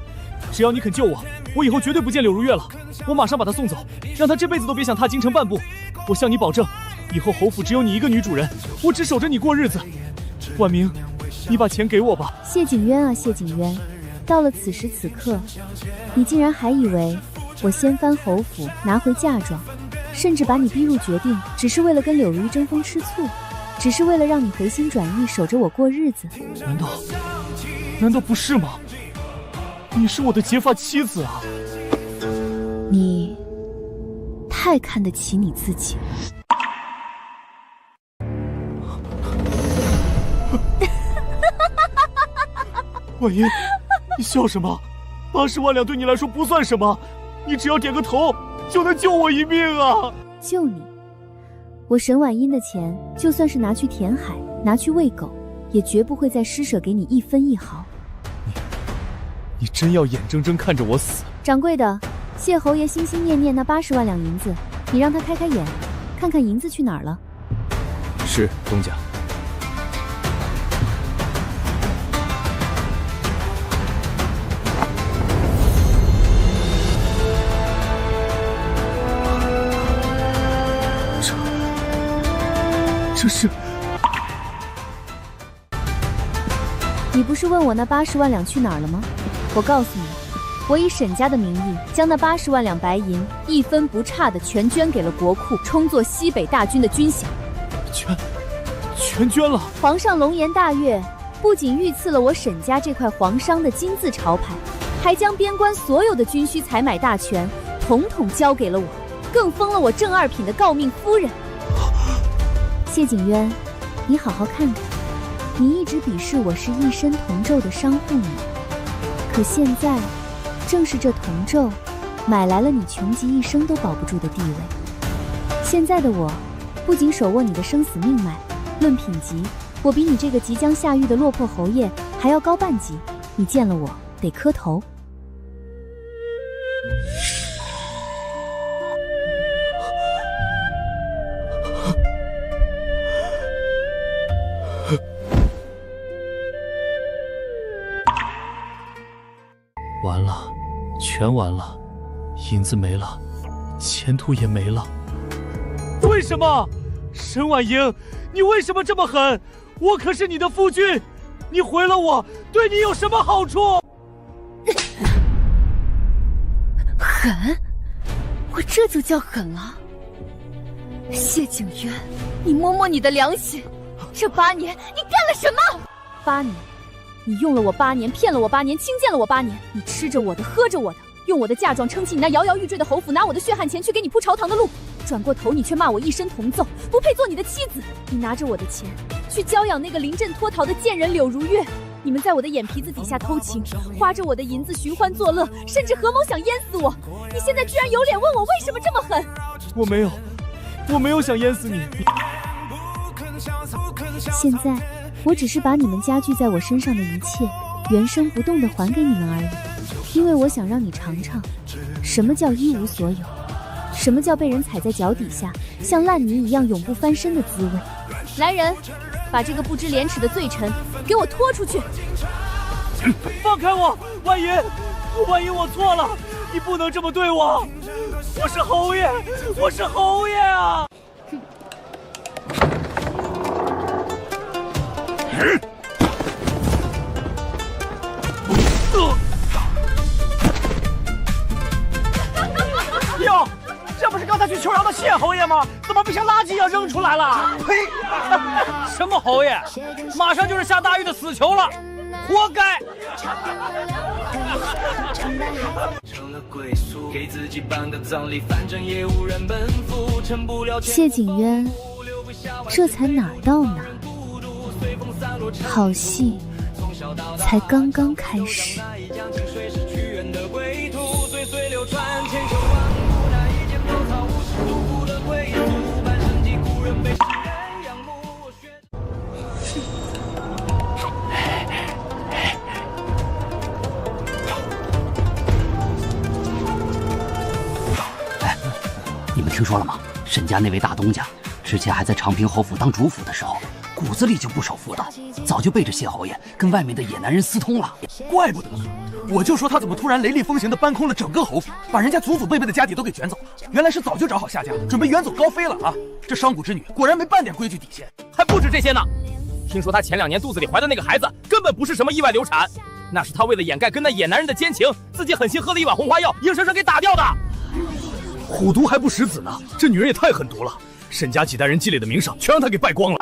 只要你肯救我，我以后绝对不见柳如月了。我马上把她送走，让她这辈子都别想踏京城半步。我向你保证，以后侯府只有你一个女主人，我只守着你过日子。婉明，你把钱给我吧。谢景渊啊，谢景渊，到了此时此刻，你竟然还以为我掀翻侯府拿回嫁妆，甚至把你逼入绝境，只是为了跟柳如意争风吃醋，只是为了让你回心转意，守着我过日子？难道不是吗？你是我的结发妻子啊！你太看得起你自己了。婉莹，你笑什么？80万两对你来说不算什么，你只要点个头就能救我一命啊！救你？我沈婉英的钱，就算是拿去填海，拿去喂狗，也绝不会再施舍给你1分1毫。你真要眼睁睁看着我死？掌柜的，谢侯爷心心念念那80万两银子，你让他开开眼，看看银子去哪儿了。是，东家。这是……你不是问我那80万两去哪儿了吗？我告诉你，我以沈家的名义，将那80万两白银1分不差的全捐给了国库，充作西北大军的军饷。全捐了！皇上龙颜大悦，不仅御赐了我沈家这块皇商的金字潮牌，还将边关所有的军需采买大权统统交给了我，更封了我正2品的诰命夫人。谢景渊，你好好看看，你一直鄙视我是一身铜咒的商妇女，可现在正是这铜咒买来了你穷极一生都保不住的地位。现在的我不仅手握你的生死命脉，论品级，我比你这个即将下狱的落魄侯爷还要高半级，你见了我得磕头。完了，全完了，银子没了，前途也没了。为什么？沈婉莹，你为什么这么狠？我可是你的夫君，你毁了我，对你有什么好处？狠？我这就叫狠了。谢景渊，你摸摸你的良心，这8年你干了什么？8年，你用了我8年，骗了我8年，轻贱了我8年，你吃着我的，喝着我的，用我的嫁妆撑起你那摇摇欲坠的侯府，拿我的血汗钱去给你铺朝堂的路。转过头，你却骂我一身铜揍，不配做你的妻子。你拿着我的钱去娇养那个临阵脱逃的贱人柳如月。你们在我的眼皮子底下偷情，花着我的银子寻欢作乐，甚至合谋想淹死我。你现在居然有脸问我为什么这么狠？我没有想淹死你。现在我只是把你们加剧在我身上的一切原生不动的还给你们而已，因为我想让你尝尝什么叫一无所有，什么叫被人踩在脚底下像烂泥一样永不翻身的滋味。来人，把这个不知廉耻的罪臣给我拖出去！放开我，婉莹，我错了，你不能这么对我，我是侯爷，我是侯爷啊！哟，这不是刚才去求饶的谢侯爷吗？怎么被像垃圾一样扔出来了？呸！什么侯爷，马上就是下大狱的死囚了，活该！谢景渊，这才哪儿到哪儿，好戏才刚刚开始。你们听说了吗？沈家那位大东家之前还在长平侯府当主府的时候，骨子里就不守妇道，早就背着谢侯爷跟外面的野男人私通了。怪不得，我就说他怎么突然雷厉风行的搬空了整个侯府，把人家祖祖辈辈的家底都给卷走了。原来是早就找好下家，准备远走高飞了啊！这商贾之女果然没半点规矩底线。还不止这些呢，听说她前2年肚子里怀的那个孩子根本不是什么意外流产，那是她为了掩盖跟那野男人的奸情，自己狠心喝了1碗红花药，硬生生给打掉的。虎毒还不食子呢，这女人也太狠毒了！沈家几代人积累的名声，全让她给败光了。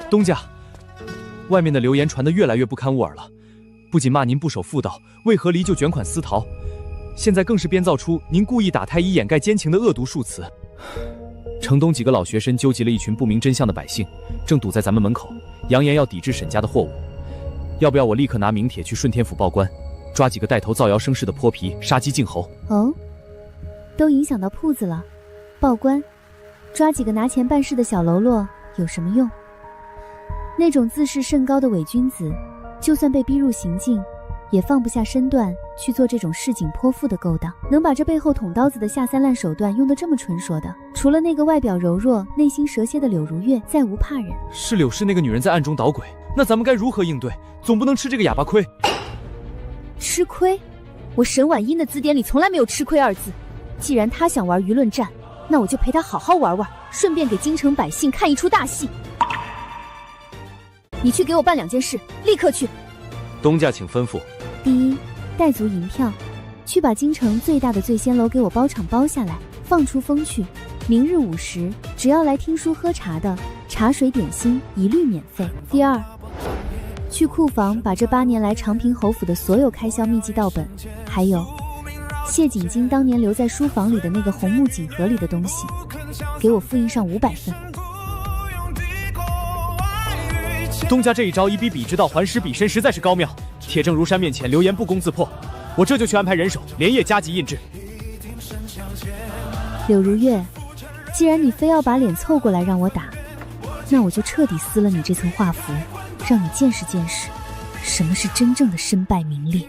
东家，外面的流言传得越来越不堪物耳了，不仅骂您不守妇道，为何离就卷款私逃，现在更是编造出您故意打胎以掩盖奸情的恶毒数词。城东几个老学生纠集了一群不明真相的百姓，正堵在咱们门口，扬言要抵制沈家的货物。要不要我立刻拿名帖去顺天府报官，抓几个带头造谣生事的泼皮，杀鸡儆猴？哦，都影响到铺子了，报官，抓几个拿钱办事的小喽啰有什么用？那种自视甚高的伪君子，就算被逼入刑境，也放不下身段去做这种市井泼妇的勾当。能把这背后捅刀子的下三滥手段用得这么纯熟的，除了那个外表柔弱内心蛇蝎的柳如月，再无怕人。是柳氏那个女人在暗中捣鬼，那咱们该如何应对？总不能吃这个哑巴亏。吃亏？我沈婉英的字典里从来没有吃亏2字。既然她想玩舆论战，那我就陪她好好玩玩，顺便给京城百姓看一出大戏。你去给我办2件事，立刻去。东家请吩咐。第一，带足银票，去把京城最大的醉仙楼给我包场包下来，放出风去。明日午时，只要来听书喝茶的，茶水点心一律免费。第二，去库房把这8年来长平侯府的所有开销秘籍盗本，还有谢景京当年留在书房里的那个红木锦盒里的东西，给我复印上500份。东家这一招以彼之道还施彼身，实在是高妙。铁证如山面前，流言不攻自破。我这就去安排人手，连夜加急印制。柳如月，既然你非要把脸凑过来让我打，那我就彻底撕了你这层画符，让你见识见识什么是真正的身败名裂。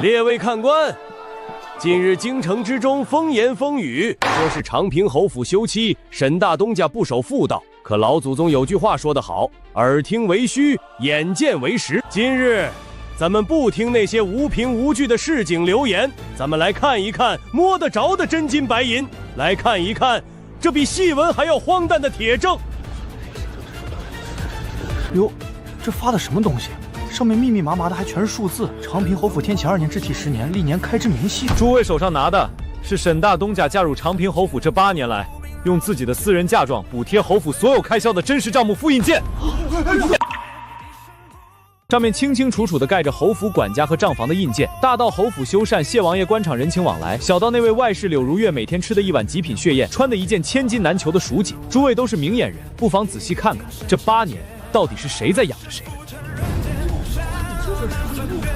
列位看官，近日京城之中风言风语，说是长平侯府休妻，沈大东家不守妇道。可老祖宗有句话说得好，耳听为虚，眼见为实。今日咱们不听那些无凭无据的市井流言，咱们来看一看摸得着的真金白银，来看一看这比戏文还要荒诞的铁证。哟，这发的什么东西？上面密密麻麻的还全是数字。长平侯府天启2年至体10年，历年开支明细。诸位手上拿的是沈大东家嫁入长平侯府这8年来，用自己的私人嫁妆补贴侯府所有开销的真实账目复印件。上面清清楚楚地盖着侯府管家和账房的印鉴，大到侯府修缮、谢王爷官场人情往来，小到那位外室柳如月每天吃的一碗极品血宴，穿的一件千金难求的蜀锦。诸位都是明眼人，不妨仔细看看，这8年到底是谁在养着谁。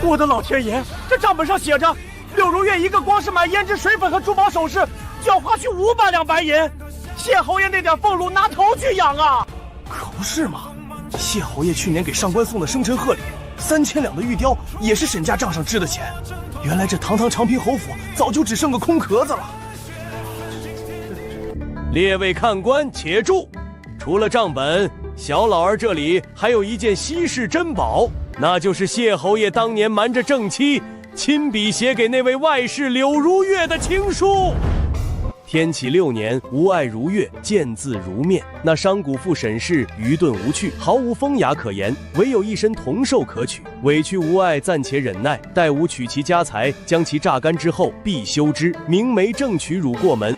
我的老天爷，这账本上写着，柳如月一个光是买胭脂水粉和珠宝首饰就要花去500两白银，谢侯爷那点俸禄拿头去养啊！可不是嘛，谢侯爷去年给上官送的生辰贺礼，3000两的玉雕也是沈家账上支的钱。原来这堂堂长平侯府早就只剩个空壳子了。列位看官且住，除了账本，小老儿这里还有一件稀世珍宝，那就是谢侯爷当年瞒着正妻，亲笔写给那位外室柳如月的情书。天启6年，无爱如月，见字如面。那商贾妇沈氏愚钝无趣，毫无风雅可言，唯有一身铜兽可取。委屈无爱暂且忍耐，待吾取其家财，将其榨干之后，必休之。明媒正娶汝过门。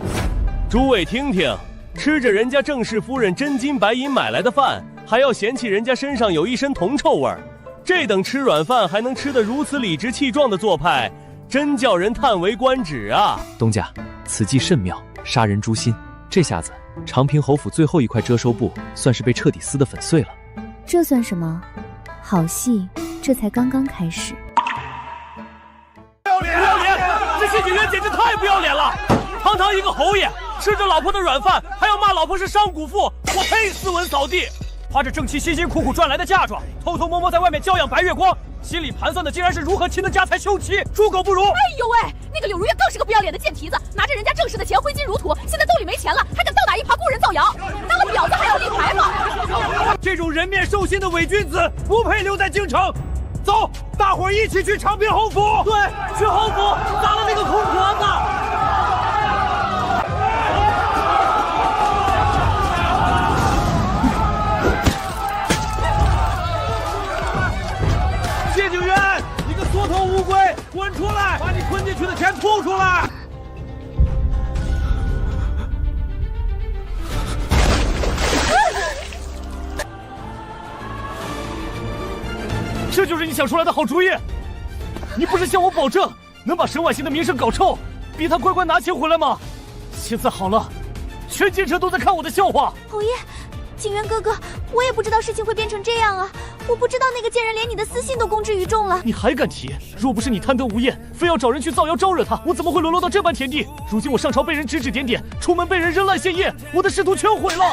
诸位听听，吃着人家郑氏夫人真金白银买来的饭，还要嫌弃人家身上有一身铜臭味儿，这等吃软饭还能吃得如此理直气壮的做派，真叫人叹为观止啊！东家，此计甚妙，杀人诛心。这下子长平侯府最后一块遮羞布算是被彻底撕得粉碎了。这算什么？好戏这才刚刚开始。不要脸！这些女人简直太不要脸了！堂堂一个侯爷，吃着老婆的软饭，还要骂老婆是商贾妇，我呸！斯文扫地！花着正妻辛辛苦苦赚来的嫁妆，偷偷摸摸在外面娇养白月光，心里盘算的竟然是如何亲的家财休妻，猪狗不如！哎呦喂，那个柳如月更是个不要脸的贱蹄子，拿着人家正氏的钱挥金如土，现在兜里没钱了，还敢倒打一耙雇人造谣，当了婊子还要立牌吗？这种人面兽心的伪君子不配留在京城。走，大伙儿一起去长平侯府。对，去侯府砸了那个空壳子。谢景元，你个缩头乌龟，滚出来！把你吞进去的钱吐出来！这就是你想出来的好主意？你不是向我保证能把沈婉欣的名声搞臭，逼他乖乖拿钱回来吗？现在好了，全京城都在看我的笑话。侯爷，景元哥哥，我也不知道事情会变成这样啊！我不知道那个贱人连你的私信都公之于众了。你还敢提？若不是你贪得无厌，非要找人去造谣招惹他，我怎么会沦落到这般田地？如今我上朝被人指指点点，出门被人扔烂线叶，我的仕途全毁了。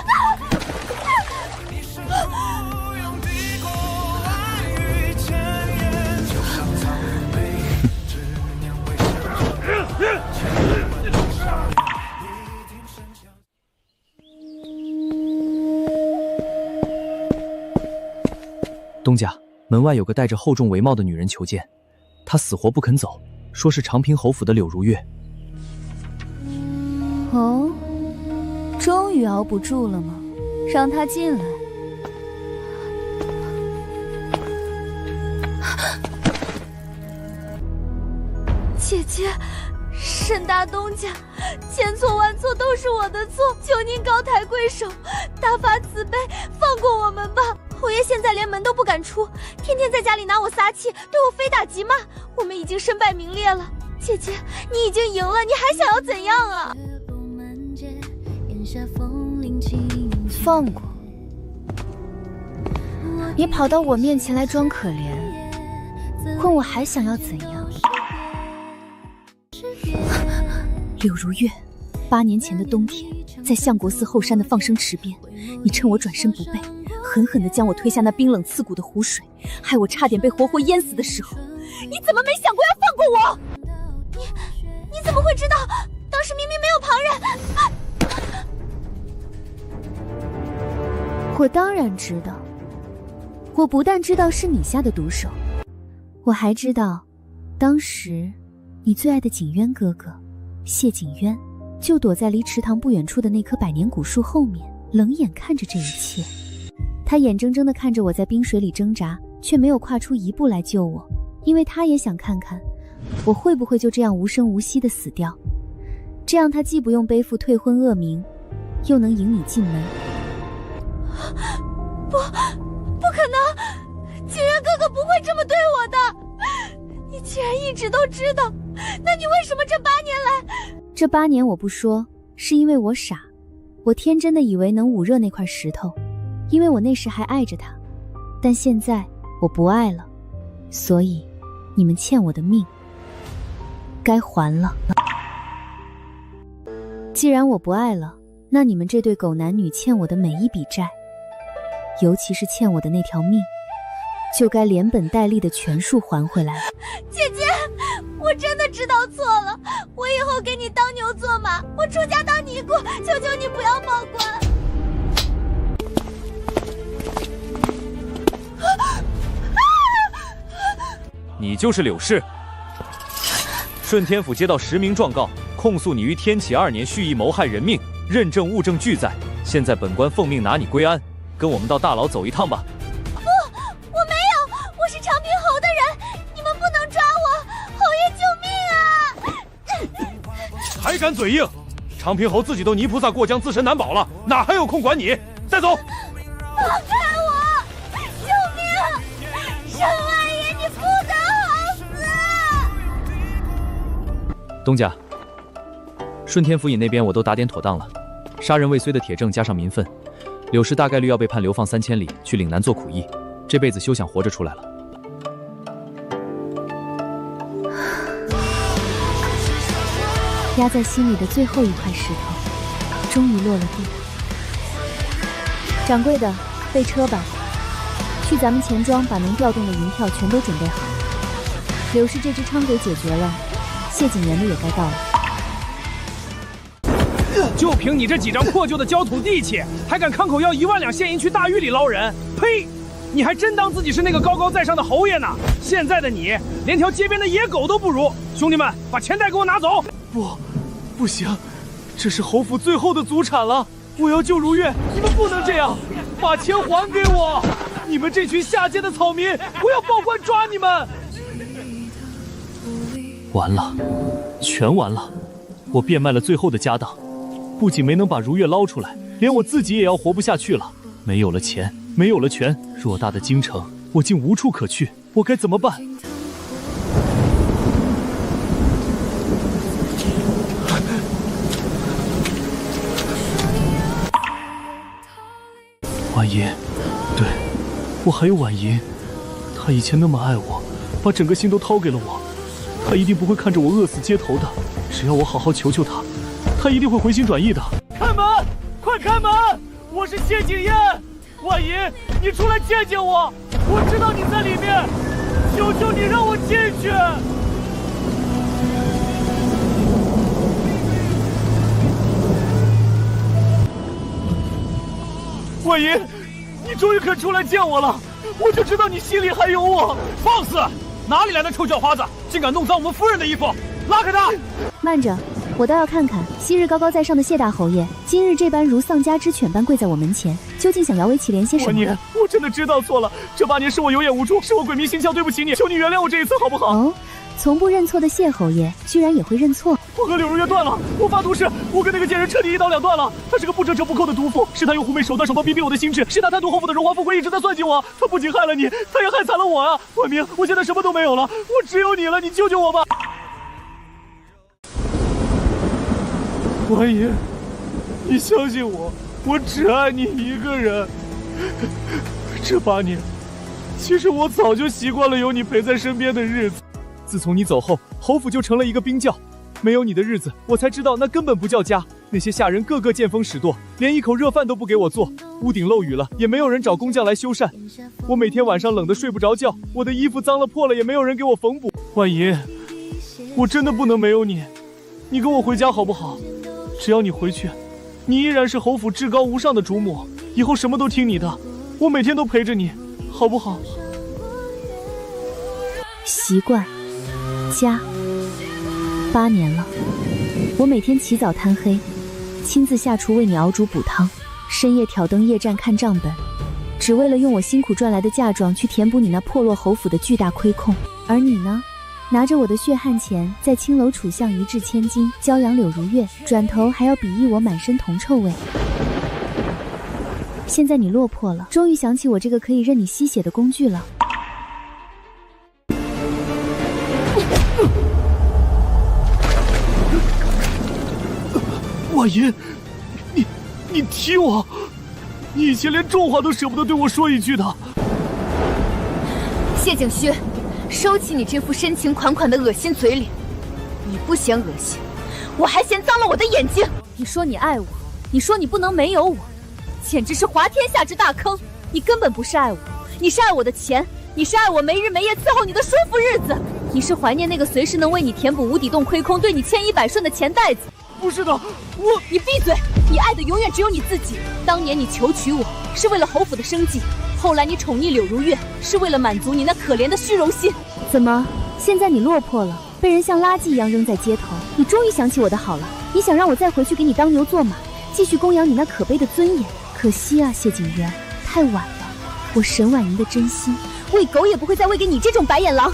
东家，门外有个戴着厚重帷帽的女人求见，她死活不肯走，说是长平侯府的柳如月。哦，终于熬不住了吗？让她进来。姐姐，沈大东家，千错万错都是我的错，求您高抬贵手，大发慈悲，放过我们吧。侯爷现在连门都不敢出，天天在家里拿我撒气，对我非打即骂，我们已经身败名裂了。姐姐，你已经赢了，你还想要怎样啊？放过？你跑到我面前来装可怜，问我还想要怎样？柳如月，8年前的冬天，在相国寺后山的放生池边，你趁我转身不备，狠狠地将我推下那冰冷刺骨的湖水，害我差点被活活淹死的时候，你怎么没想过要放过我？你怎么会知道？当时明明没有旁人。我当然知道。我不但知道是你下的毒手，我还知道，当时你最爱的景渊哥哥谢景渊就躲在离池塘不远处的那棵百年古树后面，冷眼看着这一切。他眼睁睁地看着我在冰水里挣扎，却没有跨出一步来救我，因为他也想看看我会不会就这样无声无息地死掉。这样他既不用背负退婚恶名，又能迎你进门。不可能，景渊哥哥不会这么对我的。你既然一直都知道，那你为什么这8年来……这8年我不说，是因为我傻，我天真的以为能捂热那块石头，因为我那时还爱着他。但现在我不爱了，所以你们欠我的命该还了。既然我不爱了，那你们这对狗男女欠我的每一笔债，尤其是欠我的那条命，就该连本带利的全数还回来了。姐姐，我真的知道错了，我以后给你当牛做马，我出家当尼姑，求求你不要报官。你就是柳氏。顺天府接到实名状告，控诉你于天启2年蓄意谋害人命，认证物证俱在。现在本官奉命拿你归安，跟我们到大牢走一趟吧。不，我没有，我是长平侯的人，你们不能抓我，侯爷救命啊！还敢嘴硬！长平侯自己都泥菩萨过江，自身难保了，哪还有空管你？带走！放开我！救命！沈二爷，你不得好死！东家，顺天府尹那边我都打点妥当了，杀人未遂的铁证加上民愤，柳氏大概率要被判流放3000里，去岭南做苦役，这辈子休想活着出来了。压在心里的最后一块石头，终于落了地。掌柜的，备车吧，去咱们钱庄把能调动的银票全都准备好。柳氏这只昌鬼解决了，谢景元的也该到了。就凭你这几张破旧的焦土地契，还敢康口要1万两现银去大狱里捞人？呸！你还真当自己是那个高高在上的侯爷呢？现在的你连条街边的野狗都不如！兄弟们，把钱袋给我拿走！不行，这是侯府最后的祖产了，我要救如月，你们不能这样，把钱还给我！你们这群下贱的草民，我要报官抓你们！完了，全完了！我变卖了最后的家当，不仅没能把如月捞出来，连我自己也要活不下去了。没有了钱，没有了权，偌大的京城，我竟无处可去，我该怎么办？婉莹，对，我还有婉莹，她以前那么爱我，把整个心都掏给了我，她一定不会看着我饿死街头的，只要我好好求求她，她一定会回心转意的。开门，快开门！我是谢景燕，婉莹，你出来见见我，我知道你在里面，求求你让我进去。婉莹，你终于肯出来见我了，我就知道你心里还有我。放肆！哪里来的臭叫花子，竟敢弄脏我们夫人的衣服！拉开他！慢着，我倒要看看昔日高高在上的谢大侯爷，今日这般如丧家之犬般跪在我门前，究竟想摇尾乞怜些什么？婉莹，我真的知道错了，这8年是我有眼无珠，是我鬼迷心窍，对不起你，求你原谅我这一次好不好？哦，从不认错的谢侯爷居然也会认错。我和柳如月断了，我发毒誓，我跟那个贱人彻底一刀两断了。他是个不折不扣的毒妇，是他用狐媚手段逼我的心智，是他贪图侯府的荣华富贵，一直在算计我。他不仅害了你，他也害惨了我啊！婉明，我现在什么都没有了，我只有你了，你救救我吧！婉莹，你相信我，我只爱你一个人。这8年，其实我早就习惯了有你陪在身边的日子。自从你走后，侯府就成了一个冰窖，没有你的日子，我才知道那根本不叫家。那些下人个个见风使舵，连一口热饭都不给我做，屋顶漏雨了也没有人找工匠来修缮，我每天晚上冷得睡不着觉，我的衣服脏了破了也没有人给我缝补。婉莹，我真的不能没有你，你跟我回家好不好？只要你回去，你依然是侯府至高无上的主母，以后什么都听你的，我每天都陪着你，好不好？习惯，家，8年了，我每天起早贪黑，亲自下厨为你熬煮补汤，深夜挑灯夜战看账本，只为了用我辛苦赚来的嫁妆去填补你那破落侯府的巨大亏空。而你呢，拿着我的血汗钱，在青楼楚巷一掷千金，骄阳柳如月，转头还要鄙夷我满身铜臭味。现在你落魄了，终于想起我这个可以任你吸血的工具了。婉莹，你踢我！你以前连重话都舍不得对我说一句的。谢景轩，收起你这副深情款款的恶心嘴脸。你不嫌恶心，我还嫌脏了我的眼睛。你说你爱我，你说你不能没有我，简直是滑天下之大坑。你根本不是爱我，你是爱我的钱，你是爱我没日没夜伺候你的舒服日子，你是怀念那个随时能为你填补无底洞亏空，对你千依百顺的钱袋子。不是的，你闭嘴！你爱的永远只有你自己。当年你求娶我是为了侯府的生计，后来你宠溺柳如月是为了满足你那可怜的虚荣心。怎么，现在你落魄了，被人像垃圾一样扔在街头，你终于想起我的好了？你想让我再回去给你当牛做马，继续供养你那可悲的尊严？可惜啊，谢景渊，太晚了。我沈婉莹的真心，喂狗也不会再喂给你这种白眼狼。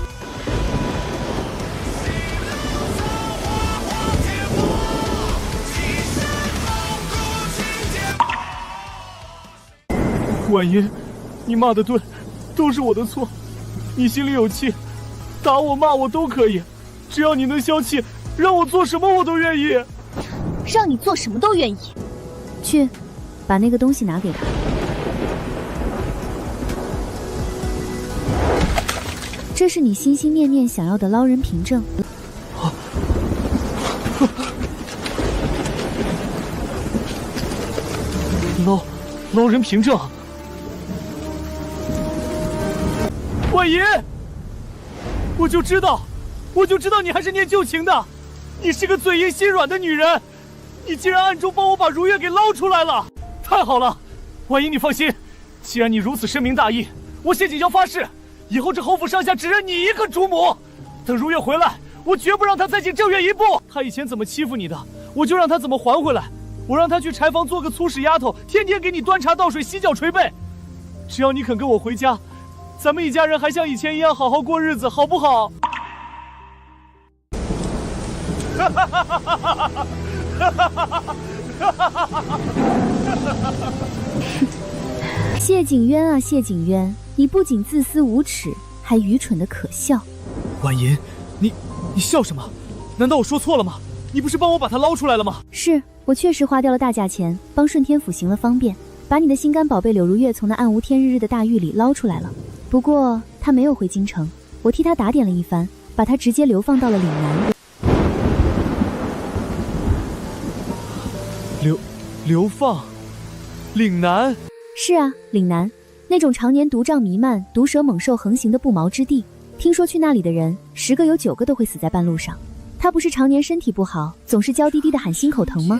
婉莹，你骂的对，都是我的错。你心里有气，打我骂我都可以，只要你能消气，让我做什么我都愿意。让你做什么都愿意。去，把那个东西拿给他。这是你心心念念想要的捞人凭证。捞人凭证。婉莹，我就知道你还是念旧情的，你是个嘴硬心软的女人，你竟然暗中帮我把如月给捞出来了，太好了！婉莹，你放心，既然你如此深明大义，我谢景霄发誓，以后这侯府上下只认你一个主母。等如月回来，我绝不让她再进正院一步。她以前怎么欺负你的，我就让她怎么还回来。我让她去柴房做个粗使丫头，天天给你端茶倒水、洗脚捶背。只要你肯跟我回家，咱们一家人还像以前一样好好过日子，好不好？谢景渊啊，谢景渊，你不仅自私无耻，还愚蠢的可笑。婉莹，你笑什么？难道我说错了吗？你不是帮我把他捞出来了吗？是，我确实花掉了大价钱，帮顺天府行了方便，把你的心肝宝贝柳如月从那暗无天日的大狱里捞出来了。不过他没有回京城，我替他打点了一番，把他直接流放到了岭南。流放？岭南？是啊，岭南，那种常年毒瘴弥漫、毒蛇猛兽横行的不毛之地。听说去那里的人10个有9个都会死在半路上。他不是常年身体不好，总是娇滴滴的喊心口疼吗？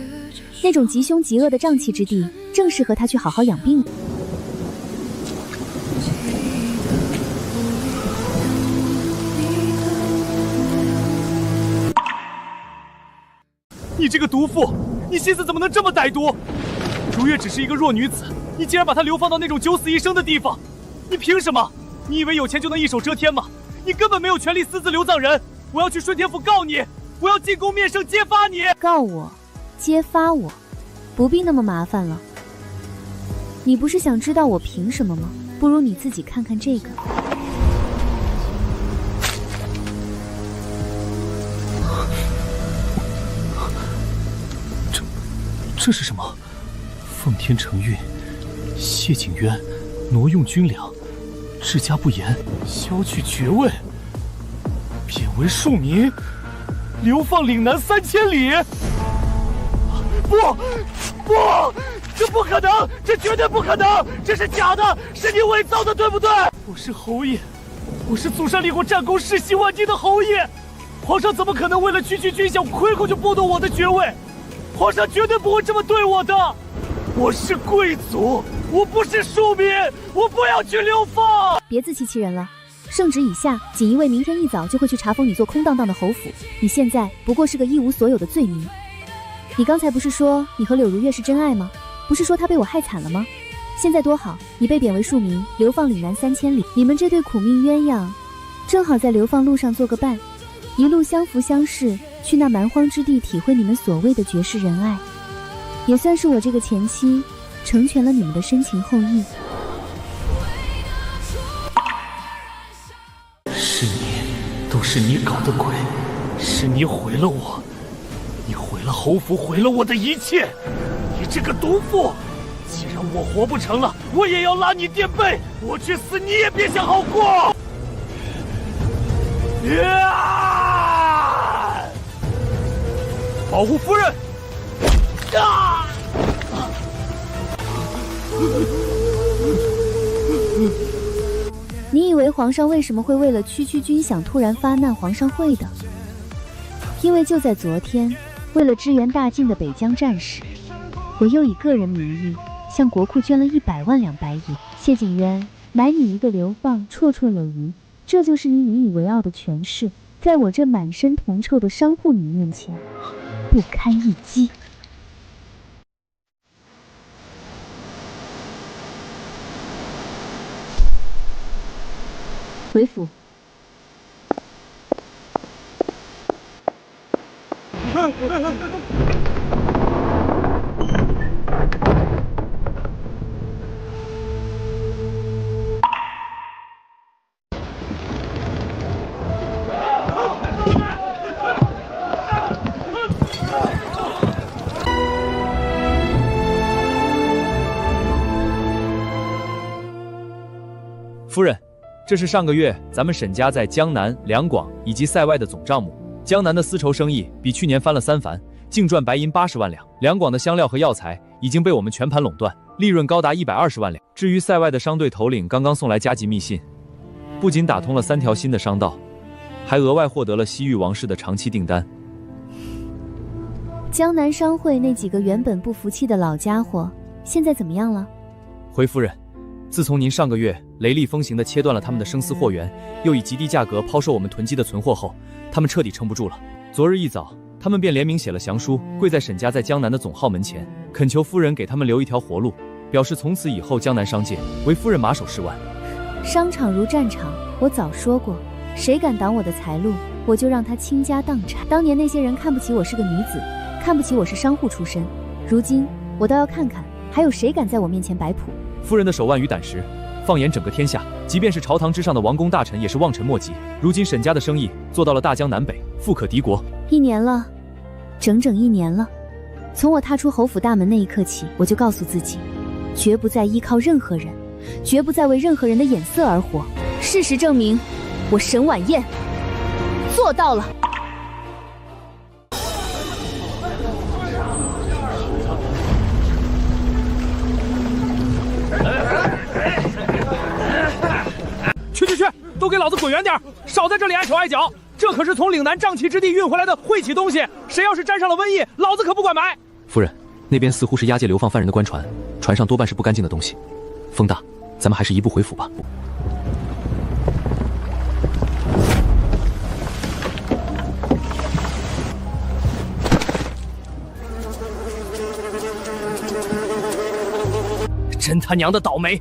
那种极凶极恶的瘴气之地，正适合他去好好养病。你这个毒妇，你心思怎么能这么歹毒？如月只是一个弱女子，你竟然把她流放到那种九死一生的地方，你凭什么？你以为有钱就能一手遮天吗？你根本没有权利私自流葬人！我要去顺天府告你，我要进宫面圣揭发你！告我，揭发我，不必那么麻烦了。你不是想知道我凭什么吗？不如你自己看看这个。这是什么？奉天承运，谢景渊挪用军粮，治家不严，削去爵位，贬为庶民，流放岭南3000里。不，这不可能，这绝对不可能，这是假的，是你伪造的，对不对？我是侯爷，我是祖上立过战功、世袭万金的侯爷，皇上怎么可能为了区区军饷亏空就剥夺我的爵位？皇上绝对不会这么对我的。我是贵族，我不是庶民，我不要去流放。别自欺欺人了。圣旨已下，锦衣卫明天一早就会去查封你做空荡荡的侯府。你现在不过是个一无所有的罪民。你刚才不是说你和柳如月是真爱吗？不是说她被我害惨了吗？现在多好，你被贬为庶民，流放岭南3000里。你们这对苦命鸳鸯，正好在流放路上做个伴，一路相扶相视，去那蛮荒之地体会你们所谓的绝世仁爱，也算是我这个前妻成全了你们的深情厚谊。是你，都是你搞的鬼，是你毁了我，你毁了侯府，毁了我的一切，你这个毒妇！既然我活不成了，我也要拉你垫背，我去死你也别想好过！保护夫人！你以为皇上为什么会为了区区军饷突然发难？皇上会的，因为就在昨天，为了支援大晋的北疆战士，我又以个人名义向国库捐了100万两白银。谢景渊，买你一个流放，绰绰有余，这就是你引以为傲的权势，在我这满身铜臭的商户女面前，不堪一击。回府。夫人，这是上个月咱们沈家在江南、两广以及塞外的总账目。江南的丝绸生意比去年翻了3番，净赚白银80万两；两广的香料和药材已经被我们全盘垄断，利润高达120万两。至于塞外的商队头领刚刚送来加急密信，不仅打通了3条新的商道，还额外获得了西域王室的长期订单。江南商会那几个原本不服气的老家伙，现在怎么样了？回夫人，自从您上个月雷厉风行地切断了他们的生丝货源，又以极低价格抛售我们囤积的存货后，他们彻底撑不住了。昨日一早，他们便联名写了降书，跪在沈家在江南的总号门前，恳求夫人给他们留一条活路，表示从此以后江南商界为夫人马首是岸。商场如战场，我早说过，谁敢挡我的财路，我就让他倾家荡产。当年那些人看不起我是个女子，看不起我是商户出身，如今我倒要看看还有谁敢在我面前摆谱。夫人的手腕与胆识，放眼整个天下，即便是朝堂之上的王公大臣也是望尘莫及。如今沈家的生意做到了大江南北，富可敌国。1年了，整整1年了。从我踏出侯府大门那一刻起，我就告诉自己，绝不再依靠任何人，绝不再为任何人的眼色而活。事实证明，我沈晚宴做到了。去，都给老子滚远点，少在这里碍手碍脚！这可是从岭南瘴气之地运回来的晦气东西，谁要是沾上了瘟疫，老子可不管埋！夫人，那边似乎是押解流放犯人的官船，船上多半是不干净的东西。风大，咱们还是移步回府吧。真他娘的倒霉，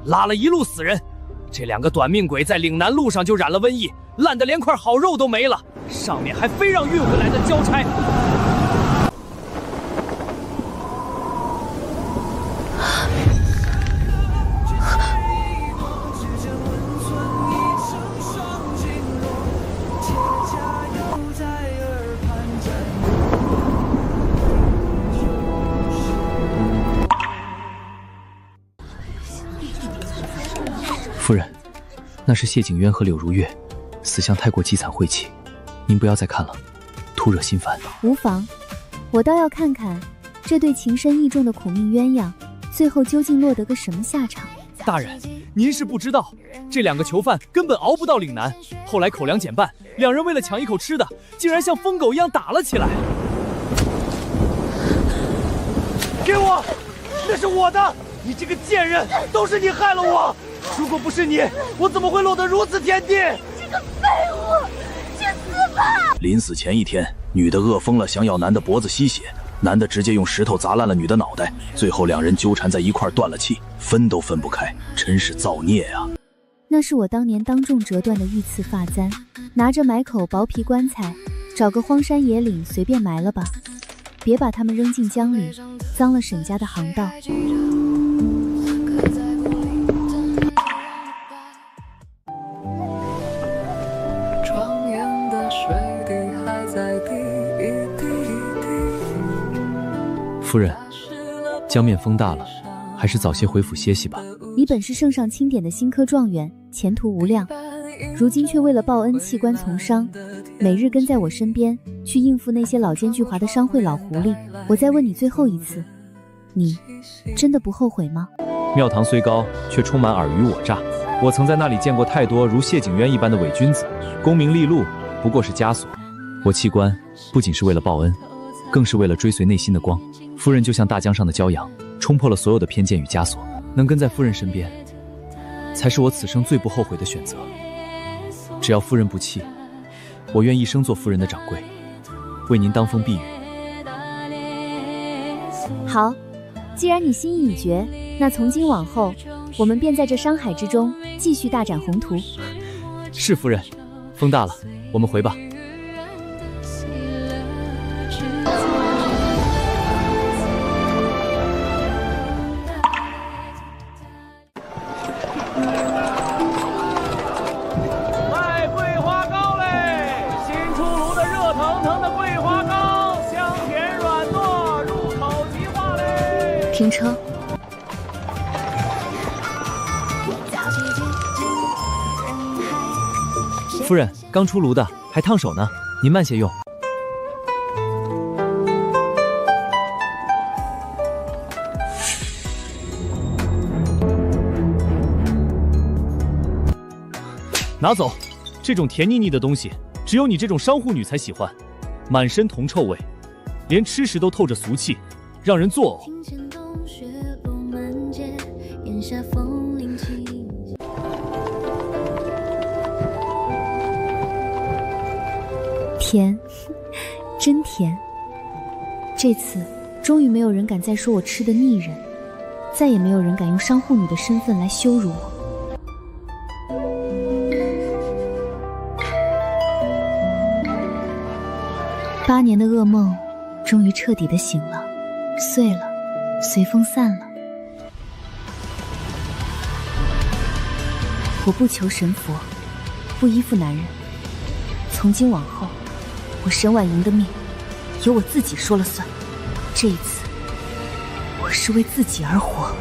拉了一路死人。这2个短命鬼在岭南路上就染了瘟疫，烂得连块好肉都没了，上面还非让运回来的交差。夫人，那是谢景渊和柳如月，死相太过凄惨晦气，您不要再看了，徒惹心烦。无妨，我倒要看看这对情深意重的苦命鸳鸯，最后究竟落得个什么下场？大人，您是不知道，这2个囚犯根本熬不到岭南，后来口粮减半，2人为了抢一口吃的，竟然像疯狗一样打了起来。给我，那是我的！你这个贱人，都是你害了我！如果不是你，我怎么会落得如此田地？这个废物，去死吧！临死前1天，女的饿疯了，想咬男的脖子吸血，男的直接用石头砸烂了女的脑袋，最后2人纠缠在一块断了气，分都分不开，真是造孽啊！那是我当年当众折断的御赐发簪，拿着买口薄皮棺材，找个荒山野岭随便埋了吧，别把他们扔进江里，脏了沈家的航道。夫人，江面风大了，还是早些回府歇息吧。你本是圣上钦点的新科状元，前途无量，如今却为了报恩弃官从商，每日跟在我身边，去应付那些老奸巨猾的商会老狐狸。我再问你最后一次，你真的不后悔吗？庙堂虽高，却充满尔虞我诈。我曾在那里见过太多如谢景渊一般的伪君子，功名利禄不过是枷锁。我弃官不仅是为了报恩，更是为了追随内心的光。夫人就像大江上的骄阳，冲破了所有的偏见与枷锁，能跟在夫人身边，才是我此生最不后悔的选择。只要夫人不弃，我愿一生做夫人的掌柜，为您当风避雨。好，既然你心意已决，那从今往后，我们便在这商海之中继续大展宏图。是夫人，风大了，我们回吧。卖桂花糕嘞！新出炉的热腾腾的桂花糕，香甜软糯，入口即化嘞！停车。夫人，刚出炉的，还烫手呢，您慢些用。拿走，这种甜腻腻的东西，只有你这种商户女才喜欢，满身铜臭味，连吃时都透着俗气，让人作呕。甜，真甜。这次终于没有人敢再说我吃的腻人，再也没有人敢用商户女的身份来羞辱我。8年的噩梦终于彻底的醒了，碎了，随风散了。我不求神佛，不依附男人，从今往后，我沈婉莹的命由我自己说了算。这一次，我是为自己而活。